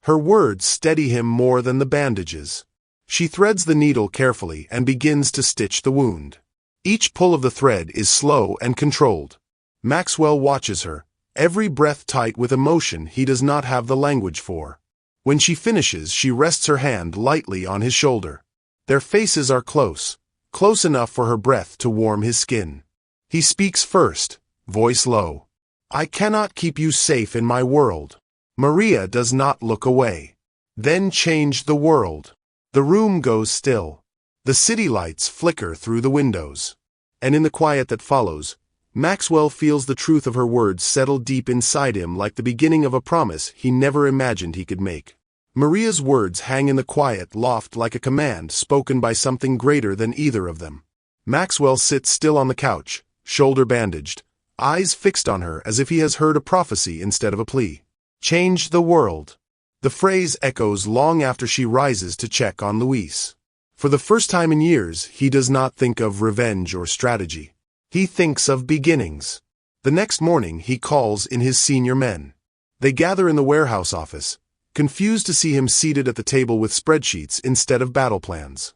Her words steady him more than the bandages. She threads the needle carefully and begins to stitch the wound. Each pull of the thread is slow and controlled. Maxwell watches her, every breath tight with emotion he does not have the language for. When she finishes, she rests her hand lightly on his shoulder. Their faces are close, close enough for her breath to warm his skin. He speaks first, voice low. "I cannot keep you safe in my world." Maria does not look away. "Then change the world." The room goes still. The city lights flicker through the windows. And in the quiet that follows, Maxwell feels the truth of her words settle deep inside him like the beginning of a promise he never imagined he could make. Maria's words hang in the quiet loft like a command spoken by something greater than either of them. Maxwell sits still on the couch, shoulder bandaged, eyes fixed on her as if he has heard a prophecy instead of a plea. "Change the world." The phrase echoes long after she rises to check on Luis. For the first time in years, he does not think of revenge or strategy. He thinks of beginnings. The next morning, he calls in his senior men. They gather in the warehouse office, confused to see him seated at the table with spreadsheets instead of battle plans.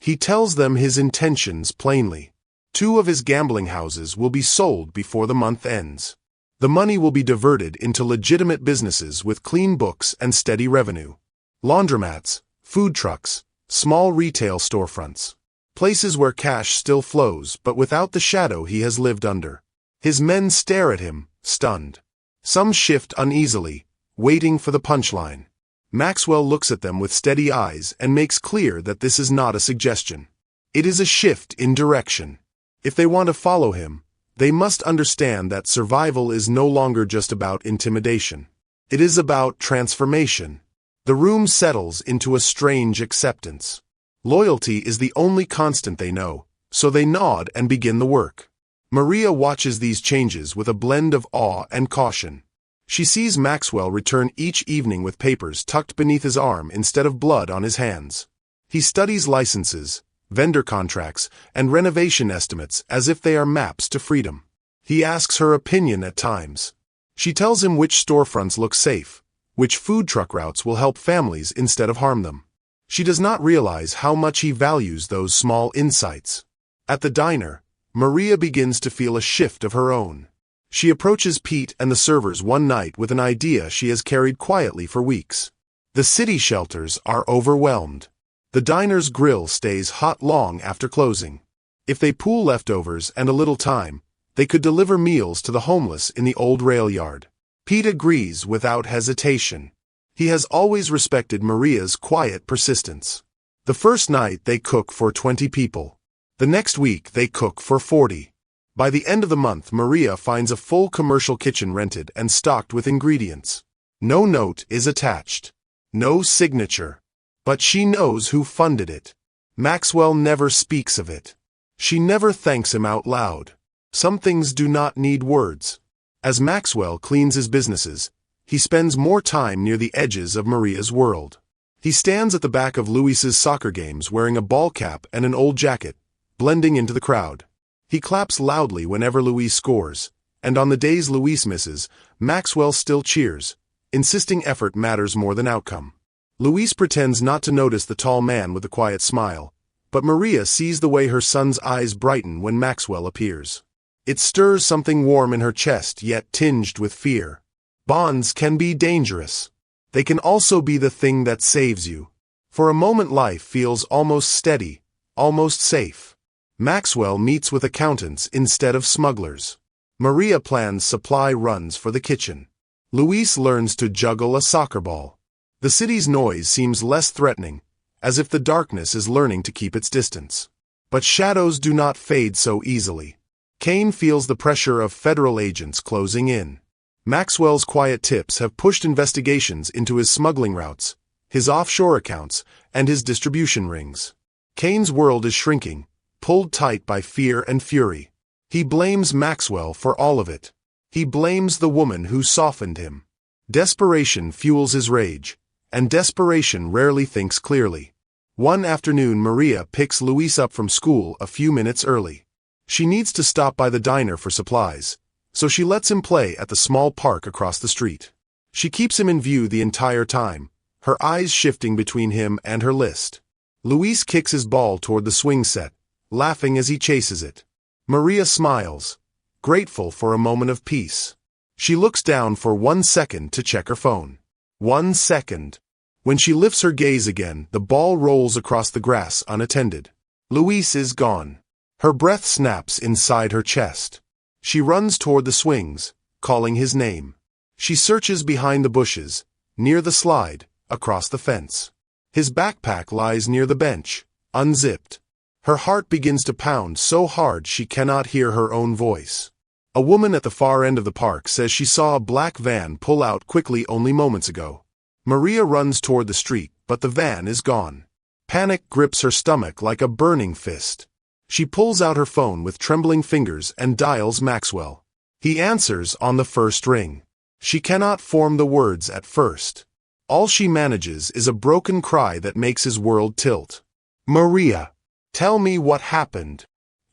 He tells them his intentions plainly. 2 of his gambling houses will be sold before the month ends. The money will be diverted into legitimate businesses with clean books and steady revenue. Laundromats, food trucks, small retail storefronts. Places where cash still flows, but without the shadow he has lived under. His men stare at him, stunned. Some shift uneasily, waiting for the punchline. Maxwell looks at them with steady eyes and makes clear that this is not a suggestion. It is a shift in direction. If they want to follow him, they must understand that survival is no longer just about intimidation. It is about transformation. The room settles into a strange acceptance. Loyalty is the only constant they know, so they nod and begin the work. Maria watches these changes with a blend of awe and caution. She sees Maxwell return each evening with papers tucked beneath his arm instead of blood on his hands. He studies licenses, vendor contracts, and renovation estimates as if they are maps to freedom. He asks her opinion at times. She tells him which storefronts look safe, which food truck routes will help families instead of harm them. She does not realize how much he values those small insights. At the diner, Maria begins to feel a shift of her own. She approaches Pete and the servers one night with an idea she has carried quietly for weeks. The city shelters are overwhelmed. The diner's grill stays hot long after closing. If they pool leftovers and a little time, they could deliver meals to the homeless in the old rail yard. Pete agrees without hesitation. He has always respected Maria's quiet persistence. The first night they cook for 20 people. The next week they cook for 40. By the end of the month, Maria finds a full commercial kitchen rented and stocked with ingredients. No note is attached. No signature. But she knows who funded it. Maxwell never speaks of it. She never thanks him out loud. Some things do not need words. As Maxwell cleans his businesses, he spends more time near the edges of Maria's world. He stands at the back of Luis's soccer games wearing a ball cap and an old jacket, blending into the crowd. He claps loudly whenever Luis scores, and on the days Luis misses, Maxwell still cheers, insisting effort matters more than outcome. Luis pretends not to notice the tall man with the quiet smile, but Maria sees the way her son's eyes brighten when Maxwell appears. It stirs something warm in her chest, yet tinged with fear. Bonds can be dangerous. They can also be the thing that saves you. For a moment life feels almost steady, almost safe. Maxwell meets with accountants instead of smugglers. Maria plans supply runs for the kitchen. Luis learns to juggle a soccer ball. The city's noise seems less threatening, as if the darkness is learning to keep its distance. But shadows do not fade so easily. Kane feels the pressure of federal agents closing in. Maxwell's quiet tips have pushed investigations into his smuggling routes, his offshore accounts, and his distribution rings. Kane's world is shrinking, pulled tight by fear and fury. He blames Maxwell for all of it. He blames the woman who softened him. Desperation fuels his rage, and desperation rarely thinks clearly. One afternoon, Maria picks Luis up from school a few minutes early. She needs to stop by the diner for supplies, so she lets him play at the small park across the street. She keeps him in view the entire time, her eyes shifting between him and her list. Luis kicks his ball toward the swing set, laughing as he chases it. Maria smiles, grateful for a moment of peace. She looks down for 1 second to check her phone. 1 second. When she lifts her gaze again, the ball rolls across the grass unattended. Luis is gone. Her breath snaps inside her chest. She runs toward the swings, calling his name. She searches behind the bushes, near the slide, across the fence. His backpack lies near the bench, unzipped. Her heart begins to pound so hard she cannot hear her own voice. A woman at the far end of the park says she saw a black van pull out quickly only moments ago. Maria runs toward the street, but the van is gone. Panic grips her stomach like a burning fist. She pulls out her phone with trembling fingers and dials Maxwell. He answers on the first ring. She cannot form the words at first. All she manages is a broken cry that makes his world tilt. "Maria, tell me what happened."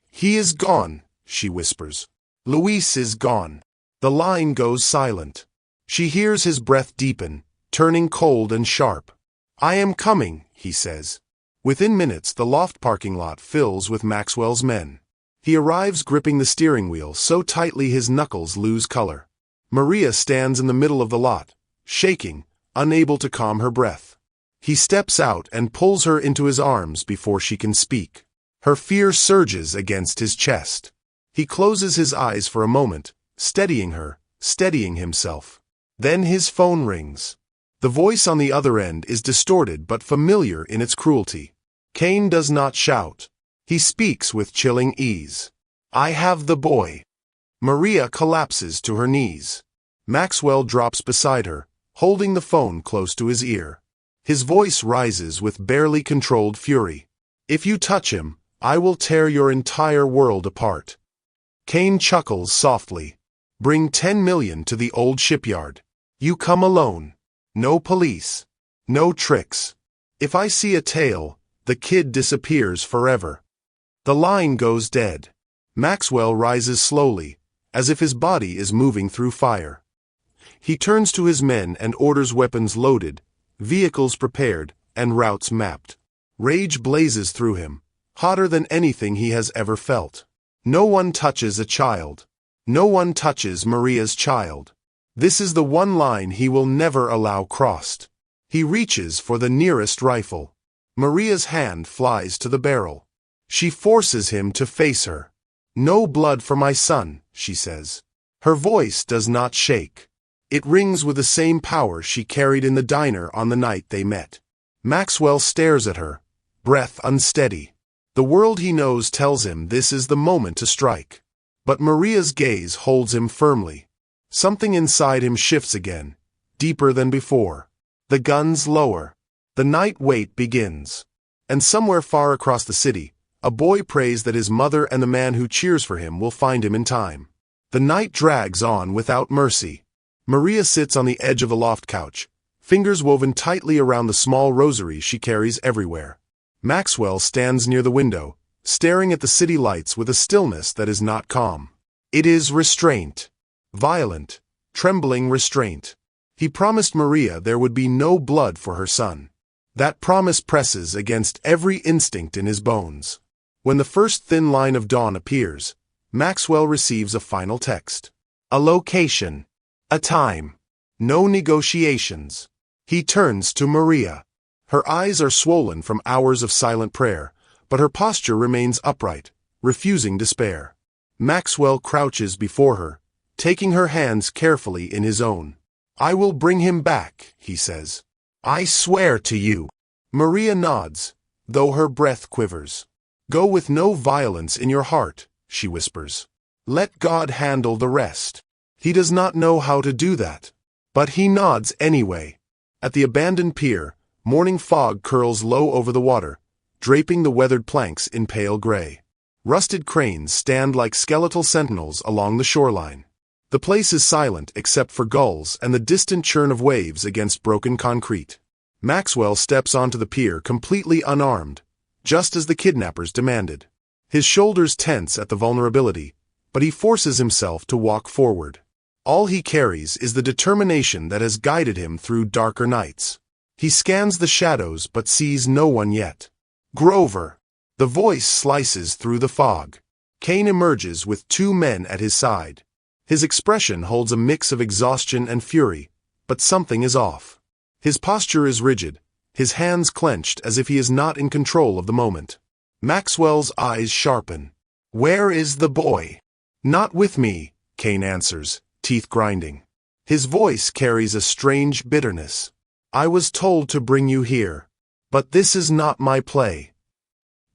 "He is gone," she whispers. "Luis is gone." The line goes silent. She hears his breath deepen, turning cold and sharp. "I am coming," he says. Within minutes, the loft parking lot fills with Maxwell's men. He arrives gripping the steering wheel so tightly his knuckles lose color. Maria stands in the middle of the lot, shaking, unable to calm her breath. He steps out and pulls her into his arms before she can speak. Her fear surges against his chest. He closes his eyes for a moment, steadying her, steadying himself. Then his phone rings. The voice on the other end is distorted but familiar in its cruelty. Kane does not shout. He speaks with chilling ease. "I have the boy." Maria collapses to her knees. Maxwell drops beside her, holding the phone close to his ear. His voice rises with barely controlled fury. "If you touch him, I will tear your entire world apart." Kane chuckles softly. "Bring 10 million to the old shipyard. You come alone. No police. No tricks. If I see a tail, the kid disappears forever." The line goes dead. Maxwell rises slowly, as if his body is moving through fire. He turns to his men and orders weapons loaded, vehicles prepared, and routes mapped. Rage blazes through him, hotter than anything he has ever felt. No one touches a child. No one touches Maria's child. This is the one line he will never allow crossed. He reaches for the nearest rifle. Maria's hand flies to the barrel. She forces him to face her. "No blood for my son," she says. Her voice does not shake. It rings with the same power she carried in the diner on the night they met. Maxwell stares at her, breath unsteady. The world he knows tells him this is the moment to strike. But Maria's gaze holds him firmly. Something inside him shifts again, deeper than before. The guns lower. The night wait begins. And somewhere far across the city, a boy prays that his mother and the man who cheers for him will find him in time. The night drags on without mercy. Maria sits on the edge of the loft couch, fingers woven tightly around the small rosary she carries everywhere. Maxwell stands near the window, staring at the city lights with a stillness that is not calm. It is restraint. Violent, trembling restraint. He promised Maria there would be no blood for her son. That promise presses against every instinct in his bones. When the first thin line of dawn appears, Maxwell receives a final text. A location. A time. No negotiations. He turns to Maria. Her eyes are swollen from hours of silent prayer, but her posture remains upright, refusing despair. Maxwell crouches before her, taking her hands carefully in his own. "I will bring him back," he says. "I swear to you." Maria nods, though her breath quivers. Go with no violence in your heart, she whispers. Let God handle the rest. He does not know how to do that. But he nods anyway. At the abandoned pier, morning fog curls low over the water, draping the weathered planks in pale gray. Rusted cranes stand like skeletal sentinels along the shoreline. The place is silent except for gulls and the distant churn of waves against broken concrete. Maxwell steps onto the pier completely unarmed, just as the kidnappers demanded. His shoulders tense at the vulnerability, but he forces himself to walk forward. All he carries is the determination that has guided him through darker nights. He scans the shadows but sees no one yet. Grover! The voice slices through the fog. Kane emerges with 2 men at his side. His expression holds a mix of exhaustion and fury, but something is off. His posture is rigid, his hands clenched as if he is not in control of the moment. Maxwell's eyes sharpen. Where is the boy? Not with me, Kane answers, teeth grinding. His voice carries a strange bitterness. I was told to bring you here. But this is not my play.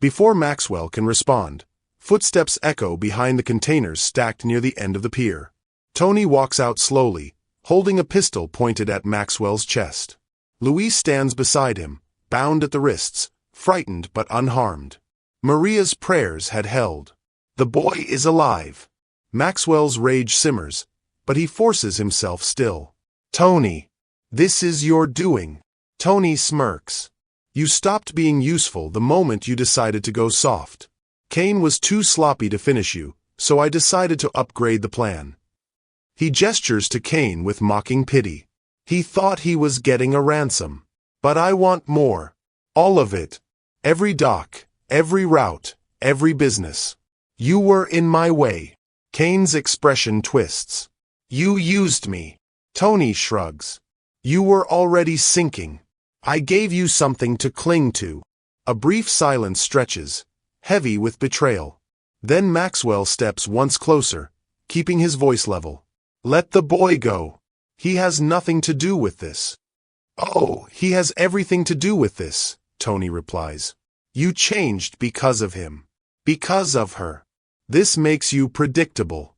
Before Maxwell can respond, footsteps echo behind the containers stacked near the end of the pier. Tony walks out slowly, holding a pistol pointed at Maxwell's chest. Luis stands beside him, bound at the wrists, frightened but unharmed. Maria's prayers had held. The boy is alive. Maxwell's rage simmers, but he forces himself still. Tony, this is your doing. Tony smirks. You stopped being useful the moment you decided to go soft. Kane was too sloppy to finish you, so I decided to upgrade the plan. He gestures to Kane with mocking pity. He thought he was getting a ransom. But I want more. All of it. Every dock, every route, every business. You were in my way. Kane's expression twists. You used me. Tony shrugs. You were already sinking. I gave you something to cling to. A brief silence stretches, heavy with betrayal. Then Maxwell steps once closer, keeping his voice level. Let the boy go. He has nothing to do with this. Oh, he has everything to do with this, Tony replies. You changed because of him. Because of her. This makes you predictable.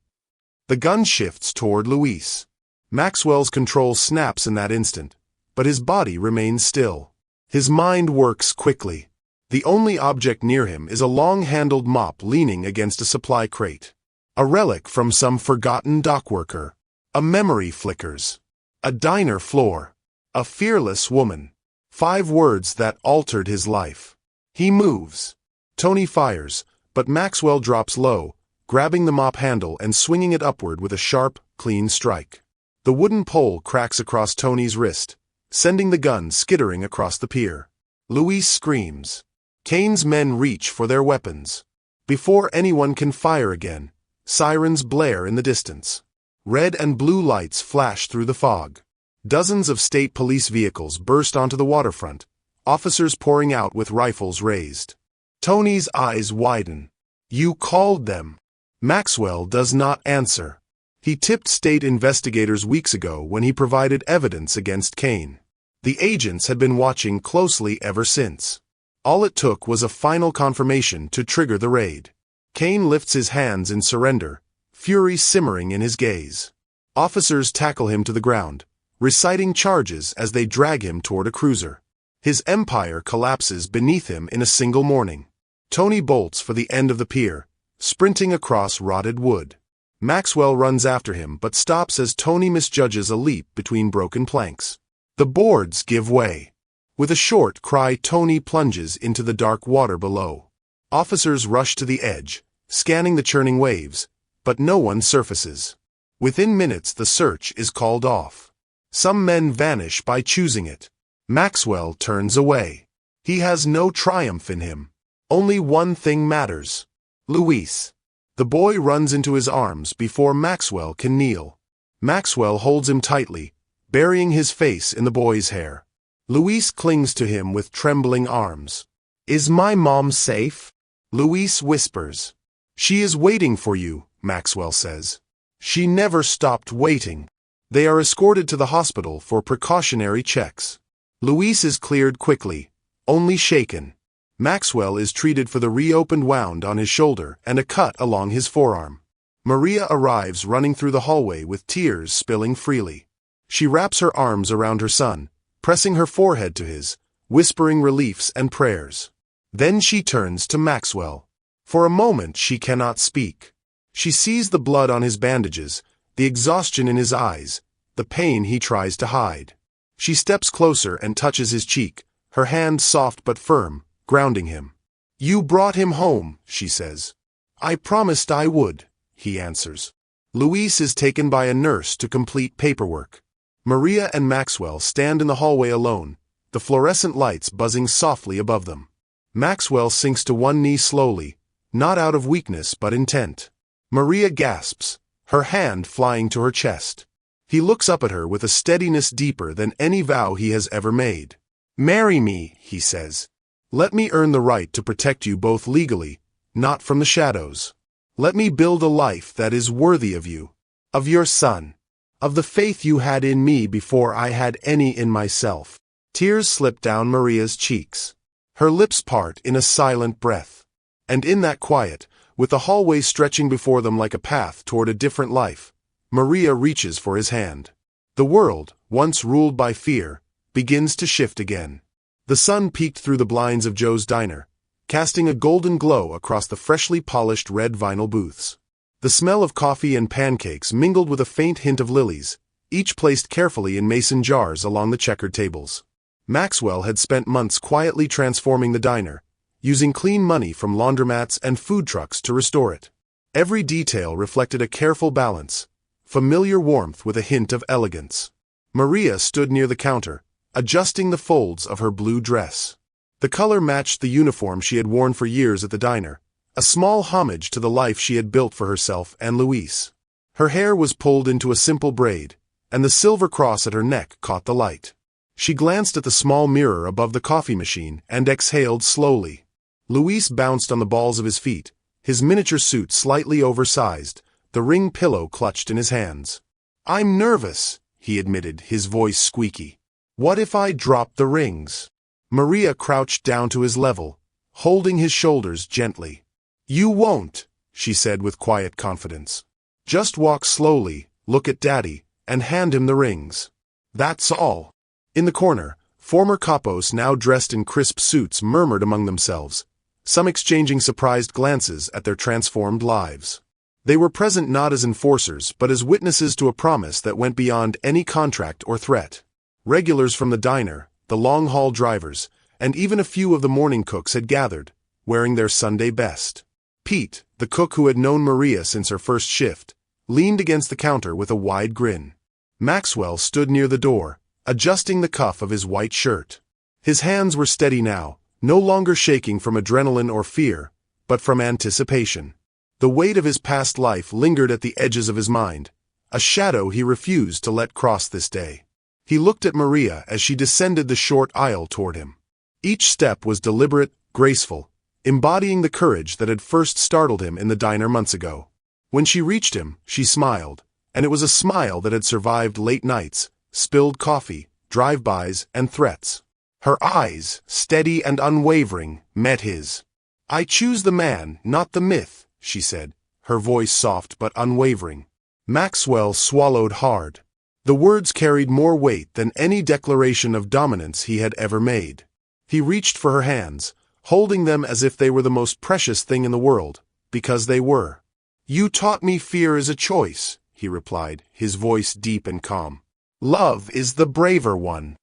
The gun shifts toward Luis. Maxwell's control snaps in that instant, but his body remains still. His mind works quickly. The only object near him is a long-handled mop leaning against a supply crate. A relic from some forgotten dockworker. A memory flickers. A diner floor. A fearless woman. 5 words that altered his life. He moves. Tony fires, but Maxwell drops low, grabbing the mop handle and swinging it upward with a sharp, clean strike. The wooden pole cracks across Tony's wrist, sending the gun skittering across the pier. Luis screams. Kane's men reach for their weapons. Before anyone can fire again, sirens blare in the distance. Red and blue lights flash through the fog. Dozens of state police vehicles burst onto the waterfront, officers pouring out with rifles raised. Tony's eyes widen. You called them. Maxwell does not answer. He tipped state investigators weeks ago when he provided evidence against Kane. The agents had been watching closely ever since. All it took was a final confirmation to trigger the raid. Kane lifts his hands in surrender, fury simmering in his gaze. Officers tackle him to the ground, reciting charges as they drag him toward a cruiser. His empire collapses beneath him in a single morning. Tony bolts for the end of the pier, sprinting across rotted wood. Maxwell runs after him but stops as Tony misjudges a leap between broken planks. The boards give way. With a short cry, Tony plunges into the dark water below. Officers rush to the edge, scanning the churning waves, but no one surfaces. Within minutes, the search is called off. Some men vanish by choosing it. Maxwell turns away. He has no triumph in him. Only one thing matters. Luis. The boy runs into his arms before Maxwell can kneel. Maxwell holds him tightly, burying his face in the boy's hair. Luis clings to him with trembling arms. Is my mom safe? Luis whispers. She is waiting for you, Maxwell says. She never stopped waiting. They are escorted to the hospital for precautionary checks. Luis is cleared quickly, only shaken. Maxwell is treated for the reopened wound on his shoulder and a cut along his forearm. Maria arrives running through the hallway with tears spilling freely. She wraps her arms around her son, pressing her forehead to his, whispering reliefs and prayers. Then she turns to Maxwell. For a moment she cannot speak. She sees the blood on his bandages, the exhaustion in his eyes, the pain he tries to hide. She steps closer and touches his cheek, her hand soft but firm, grounding him. "You brought him home," she says. "I promised I would," he answers. Luis is taken by a nurse to complete paperwork. Maria and Maxwell stand in the hallway alone, the fluorescent lights buzzing softly above them. Maxwell sinks to one knee slowly, not out of weakness but intent. Maria gasps, her hand flying to her chest. He looks up at her with a steadiness deeper than any vow he has ever made. "Marry me," he says. "Let me earn the right to protect you both legally, not from the shadows. Let me build a life that is worthy of you, of your son, of the faith you had in me before I had any in myself." Tears slip down Maria's cheeks. Her lips part in a silent breath. And in that quiet, with the hallway stretching before them like a path toward a different life, Maria reaches for his hand. The world, once ruled by fear, begins to shift again. The sun peeked through the blinds of Joe's diner, casting a golden glow across the freshly polished red vinyl booths. The smell of coffee and pancakes mingled with a faint hint of lilies, each placed carefully in mason jars along the checkered tables. Maxwell had spent months quietly transforming the diner, using clean money from laundromats and food trucks to restore it. Every detail reflected a careful balance, familiar warmth with a hint of elegance. Maria stood near the counter, adjusting the folds of her blue dress. The color matched the uniform she had worn for years at the diner, a small homage to the life she had built for herself and Luis. Her hair was pulled into a simple braid, and the silver cross at her neck caught the light. She glanced at the small mirror above the coffee machine and exhaled slowly. Luis bounced on the balls of his feet, his miniature suit slightly oversized, the ring pillow clutched in his hands. "I'm nervous," he admitted, his voice squeaky. "What if I drop the rings?" Maria crouched down to his level, holding his shoulders gently. "You won't," she said with quiet confidence. "Just walk slowly, look at Daddy, and hand him the rings. That's all." In the corner, former capos now dressed in crisp suits murmured among themselves, some exchanging surprised glances at their transformed lives. They were present not as enforcers but as witnesses to a promise that went beyond any contract or threat. Regulars from the diner, the long-haul drivers, and even a few of the morning cooks had gathered, wearing their Sunday best. Pete, the cook who had known Maria since her first shift, leaned against the counter with a wide grin. Maxwell stood near the door, adjusting the cuff of his white shirt. His hands were steady now, no longer shaking from adrenaline or fear, but from anticipation. The weight of his past life lingered at the edges of his mind, a shadow he refused to let cross this day. He looked at Maria as she descended the short aisle toward him. Each step was deliberate, graceful, embodying the courage that had first startled him in the diner months ago. When she reached him, she smiled, and it was a smile that had survived late nights, spilled coffee, drive-bys, and threats. Her eyes, steady and unwavering, met his. "I choose the man, not the myth," she said, her voice soft but unwavering. Maxwell swallowed hard. The words carried more weight than any declaration of dominance he had ever made. He reached for her hands, holding them as if they were the most precious thing in the world, because they were. "You taught me fear is a choice," he replied, his voice deep and calm. "Love is the braver one."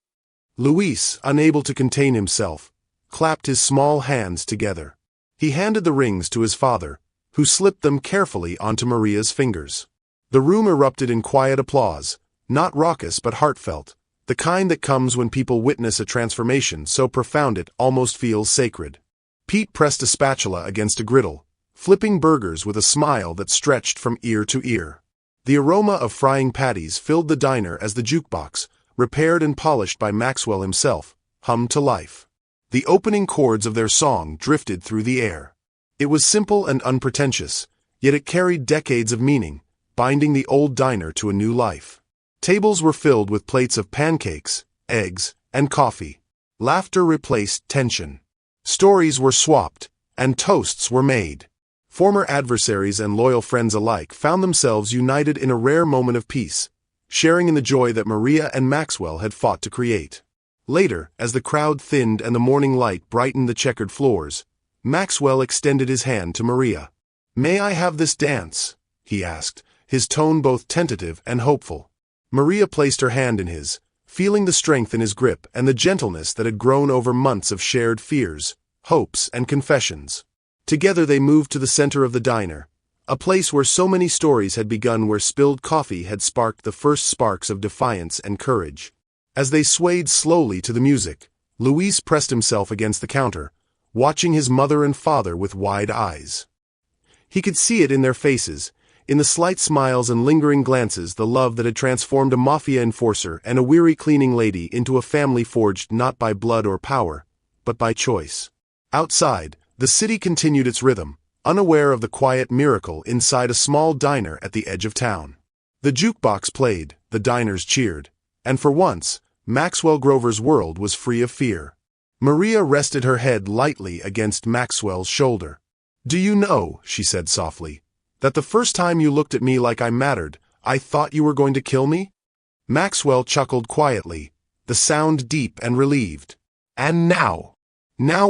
Luis, unable to contain himself, clapped his small hands together. He handed the rings to his father, who slipped them carefully onto Maria's fingers. The room erupted in quiet applause, not raucous but heartfelt, the kind that comes when people witness a transformation so profound it almost feels sacred. Pete pressed a spatula against a griddle, flipping burgers with a smile that stretched from ear to ear. The aroma of frying patties filled the diner as the jukebox, repaired and polished by Maxwell himself, hummed to life. The opening chords of their song drifted through the air. It was simple and unpretentious, yet it carried decades of meaning, binding the old diner to a new life. Tables were filled with plates of pancakes, eggs, and coffee. Laughter replaced tension. Stories were swapped, and toasts were made. Former adversaries and loyal friends alike found themselves united in a rare moment of peace, sharing in the joy that Maria and Maxwell had fought to create. Later, as the crowd thinned and the morning light brightened the checkered floors, Maxwell extended his hand to Maria. "May I have this dance?" he asked, his tone both tentative and hopeful. Maria placed her hand in his, feeling the strength in his grip and the gentleness that had grown over months of shared fears, hopes, and confessions. Together they moved to the center of the diner, a place where so many stories had begun, where spilled coffee had sparked the first sparks of defiance and courage. As they swayed slowly to the music, Luis pressed himself against the counter, watching his mother and father with wide eyes. He could see it in their faces, in the slight smiles and lingering glances, the love that had transformed a Mafia enforcer and a weary cleaning lady into a family forged not by blood or power, but by choice. Outside, the city continued its rhythm, unaware of the quiet miracle inside a small diner at the edge of town. The jukebox played, the diners cheered, and for once, Maxwell Grover's world was free of fear. Maria rested her head lightly against Maxwell's shoulder. "Do you know," she said softly, "that the first time you looked at me like I mattered, I thought you were going to kill me?" Maxwell chuckled quietly, the sound deep and relieved. "And now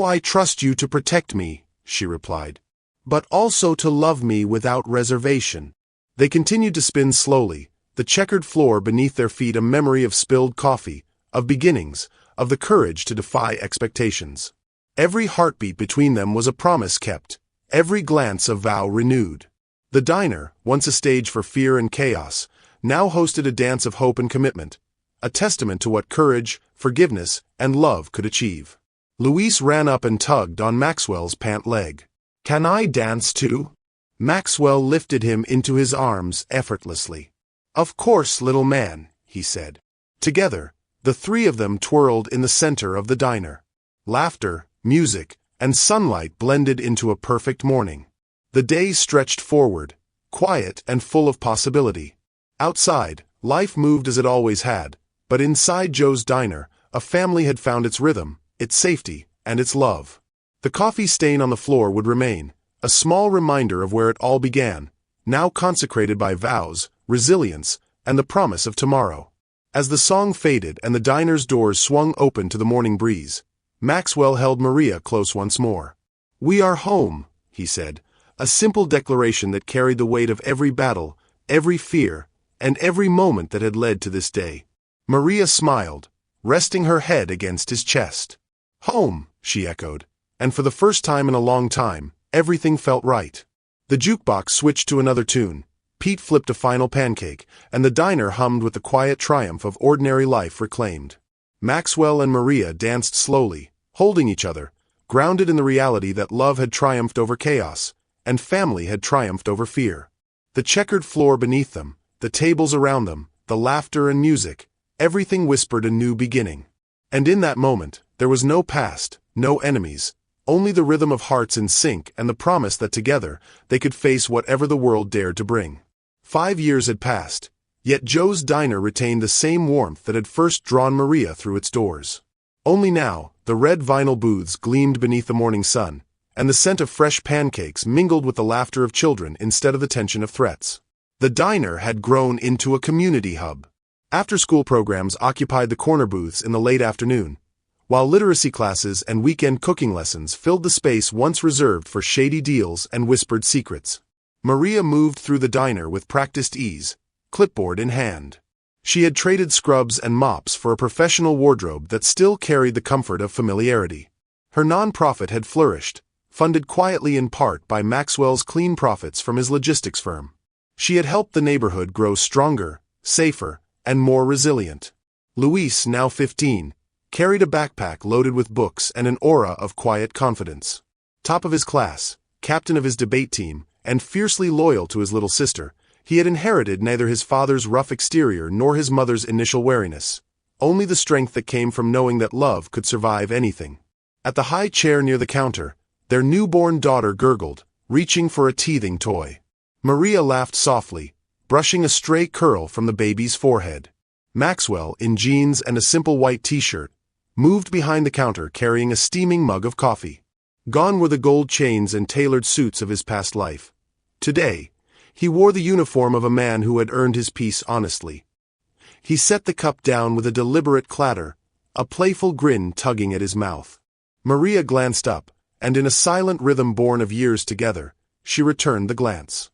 I trust you to protect me," she replied, "but also to love me without reservation." They continued to spin slowly, the checkered floor beneath their feet a memory of spilled coffee, of beginnings, of the courage to defy expectations. Every heartbeat between them was a promise kept, every glance a vow renewed. The diner, once a stage for fear and chaos, now hosted a dance of hope and commitment, a testament to what courage, forgiveness, and love could achieve. Luis ran up and tugged on Maxwell's pant leg. "Can I dance too?" Maxwell lifted him into his arms effortlessly. "Of course, little man," he said. Together, the three of them twirled in the center of the diner. Laughter, music, and sunlight blended into a perfect morning. The day stretched forward, quiet and full of possibility. Outside, life moved as it always had, but inside Joe's diner, a family had found its rhythm, its safety, and its love. The coffee stain on the floor would remain, a small reminder of where it all began, now consecrated by vows, resilience, and the promise of tomorrow. As the song faded and the diner's doors swung open to the morning breeze, Maxwell held Maria close once more. "We are home," he said, a simple declaration that carried the weight of every battle, every fear, and every moment that had led to this day. Maria smiled, resting her head against his chest. "Home," she echoed, and for the first time in a long time, everything felt right. The jukebox switched to another tune, Pete flipped a final pancake, and the diner hummed with the quiet triumph of ordinary life reclaimed. Maxwell and Maria danced slowly, holding each other, grounded in the reality that love had triumphed over chaos, and family had triumphed over fear. The checkered floor beneath them, the tables around them, the laughter and music, everything whispered a new beginning. And in that moment, there was no past, no enemies, only the rhythm of hearts in sync and the promise that together they could face whatever the world dared to bring. 5 years had passed, yet Joe's diner retained the same warmth that had first drawn Maria through its doors. Only now, the red vinyl booths gleamed beneath the morning sun, and the scent of fresh pancakes mingled with the laughter of children instead of the tension of threats. The diner had grown into a community hub. After-school programs occupied the corner booths in the late afternoon, while literacy classes and weekend cooking lessons filled the space once reserved for shady deals and whispered secrets. Maria moved through the diner with practiced ease, clipboard in hand. She had traded scrubs and mops for a professional wardrobe that still carried the comfort of familiarity. Her nonprofit had flourished, funded quietly in part by Maxwell's clean profits from his logistics firm. She had helped the neighborhood grow stronger, safer, and more resilient. Luis, now 15, carried a backpack loaded with books and an aura of quiet confidence. Top of his class, captain of his debate team, and fiercely loyal to his little sister, he had inherited neither his father's rough exterior nor his mother's initial wariness, only the strength that came from knowing that love could survive anything. At the high chair near the counter, their newborn daughter gurgled, reaching for a teething toy. Maria laughed softly, brushing a stray curl from the baby's forehead. Maxwell, in jeans and a simple white t-shirt, moved behind the counter carrying a steaming mug of coffee. Gone were the gold chains and tailored suits of his past life. Today, he wore the uniform of a man who had earned his peace honestly. He set the cup down with a deliberate clatter, a playful grin tugging at his mouth. Maria glanced up, and in a silent rhythm born of years together, she returned the glance.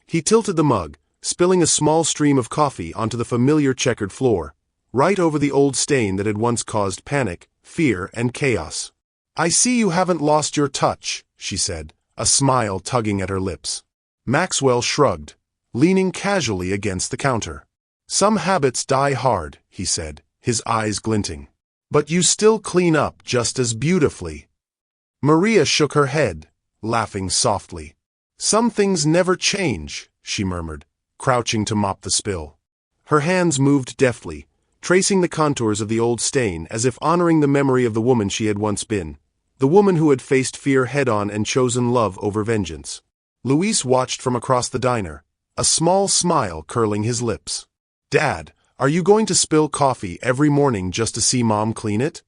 He tilted the mug, spilling a small stream of coffee onto the familiar checkered floor, right over the old stain that had once caused panic, fear, and chaos. "I see you haven't lost your touch," she said, a smile tugging at her lips. Maxwell shrugged, leaning casually against the counter. "Some habits die hard," he said, his eyes glinting. "But you still clean up just as beautifully." Maria shook her head, laughing softly. "Some things never change," she murmured, crouching to mop the spill. Her hands moved deftly, tracing the contours of the old stain as if honoring the memory of the woman she had once been, the woman who had faced fear head-on and chosen love over vengeance. Luis watched from across the diner, a small smile curling his lips. "Dad, are you going to spill coffee every morning just to see Mom clean it?"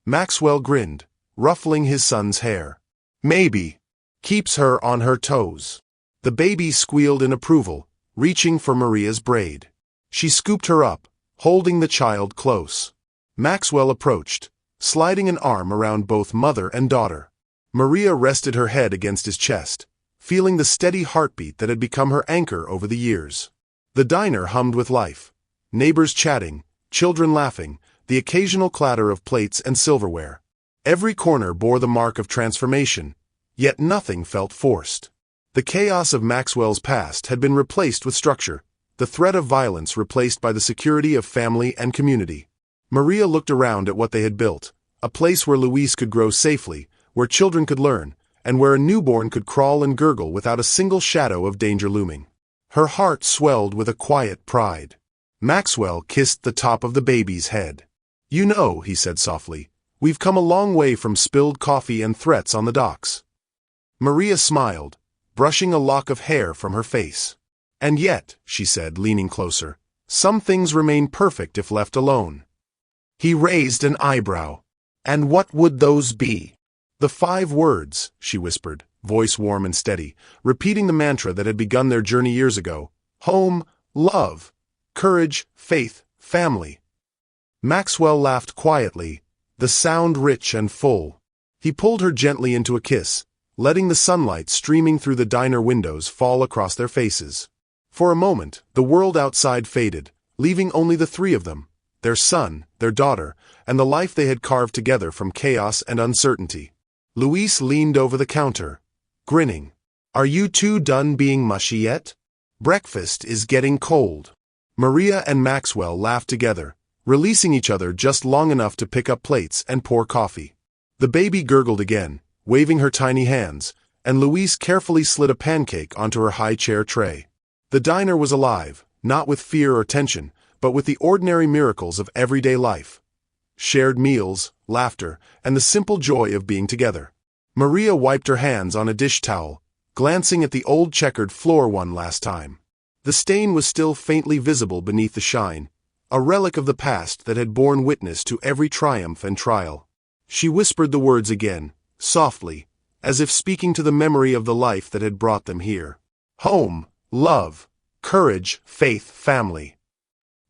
Maxwell grinned, ruffling his son's hair. "Maybe. Keeps her on her toes." The baby squealed in approval, reaching for Maria's braid. She scooped her up, holding the child close. Maxwell approached, sliding an arm around both mother and daughter. Maria rested her head against his chest, feeling the steady heartbeat that had become her anchor over the years. The diner hummed with life. Neighbors chatting, children laughing, the occasional clatter of plates and silverware. Every corner bore the mark of transformation, yet nothing felt forced. The chaos of Maxwell's past had been replaced with structure, the threat of violence replaced by the security of family and community. Maria looked around at what they had built, a place where Luis could grow safely, where children could learn, and where a newborn could crawl and gurgle without a single shadow of danger looming. Her heart swelled with a quiet pride. Maxwell kissed the top of the baby's head. "You know," he said softly, "we've come a long way from spilled coffee and threats on the docks." Maria smiled, brushing a lock of hair from her face. "And yet," she said, leaning closer, "some things remain perfect if left alone." He raised an eyebrow. "And what would those be?" "The 5 words," she whispered, voice warm and steady, repeating the mantra that had begun their journey years ago. "Home, love, courage, faith, family." Maxwell laughed quietly, the sound rich and full. He pulled her gently into a kiss, letting the sunlight streaming through the diner windows fall across their faces. For a moment, the world outside faded, leaving only the 3 of them, their son, their daughter, and the life they had carved together from chaos and uncertainty. Luis leaned over the counter, grinning. "Are you 2 done being mushy yet? Breakfast is getting cold." Maria and Maxwell laughed together, releasing each other just long enough to pick up plates and pour coffee. The baby gurgled again, waving her tiny hands, and Luis carefully slid a pancake onto her high-chair tray. The diner was alive, not with fear or tension, but with the ordinary miracles of everyday life. Shared meals, laughter, and the simple joy of being together. Maria wiped her hands on a dish towel, glancing at the old checkered floor one last time. The stain was still faintly visible beneath the shine, a relic of the past that had borne witness to every triumph and trial. She whispered the words again, softly, as if speaking to the memory of the life that had brought them here. "Home, love, courage, faith, family."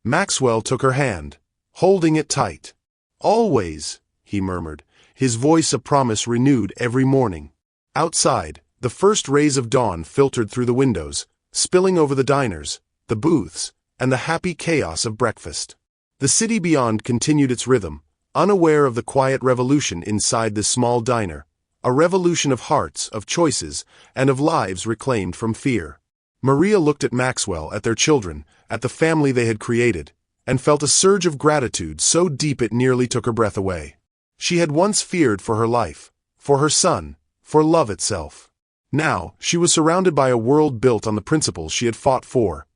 Maxwell took her hand, holding it tight. "Always," he murmured, his voice a promise renewed every morning. Outside, the first rays of dawn filtered through the windows, spilling over the diners, the booths, and the happy chaos of breakfast. The city beyond continued its rhythm, unaware of the quiet revolution inside this small diner, a revolution of hearts, of choices, and of lives reclaimed from fear. Maria looked at Maxwell, at their children, at the family they had created, and felt a surge of gratitude so deep it nearly took her breath away. She had once feared for her life, for her son, for love itself. Now, she was surrounded by a world built on the principles she had fought for: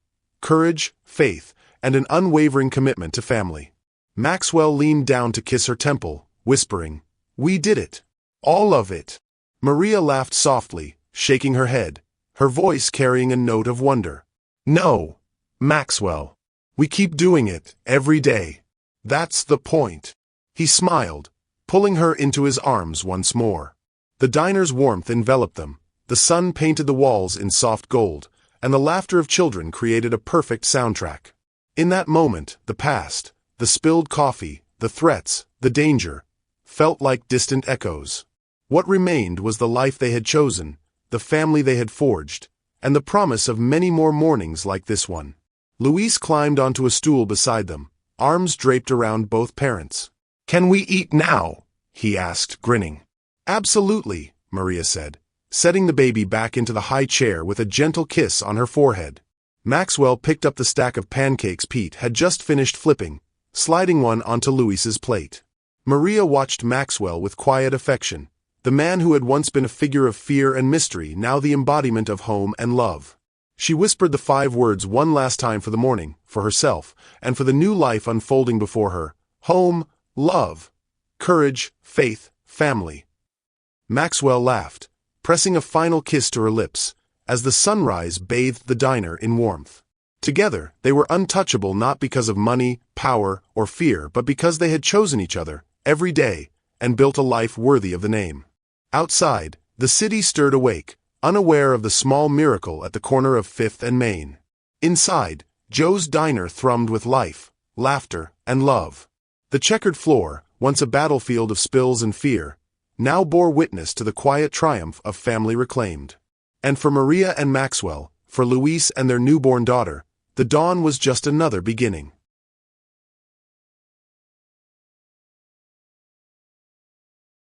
courage, faith, and an unwavering commitment to family. Maxwell leaned down to kiss her temple, whispering, "We did it. All of it." Maria laughed softly, shaking her head, her voice carrying a note of wonder. "No, Maxwell. We keep doing it, every day. That's the point." He smiled, pulling her into his arms once more. The diner's warmth enveloped them, the sun painted the walls in soft gold, and the laughter of children created a perfect soundtrack. In that moment, the past, the spilled coffee, the threats, the danger, felt like distant echoes. What remained was the life they had chosen, the family they had forged, and the promise of many more mornings like this one. Luis climbed onto a stool beside them, arms draped around both parents. "Can we eat now?" he asked, grinning. "Absolutely," Maria said, setting the baby back into the high chair with a gentle kiss on her forehead. Maxwell picked up the stack of pancakes Pete had just finished flipping, sliding one onto Luis's plate. Maria watched Maxwell with quiet affection, the man who had once been a figure of fear and mystery, now the embodiment of home and love. She whispered the 5 words one last time for the morning, for herself, and for the new life unfolding before her: home, love, courage, faith, family. Maxwell laughed, pressing a final kiss to her lips, as the sunrise bathed the diner in warmth. Together, they were untouchable not because of money, power, or fear, but because they had chosen each other, every day, and built a life worthy of the name. Outside, the city stirred awake, unaware of the small miracle at the corner of 5th and Main. Inside, Joe's diner thrummed with life, laughter, and love. The checkered floor, once a battlefield of spills and fear, now bore witness to the quiet triumph of family reclaimed. And for Maria and Maxwell, for Luis and their newborn daughter, the dawn was just another beginning.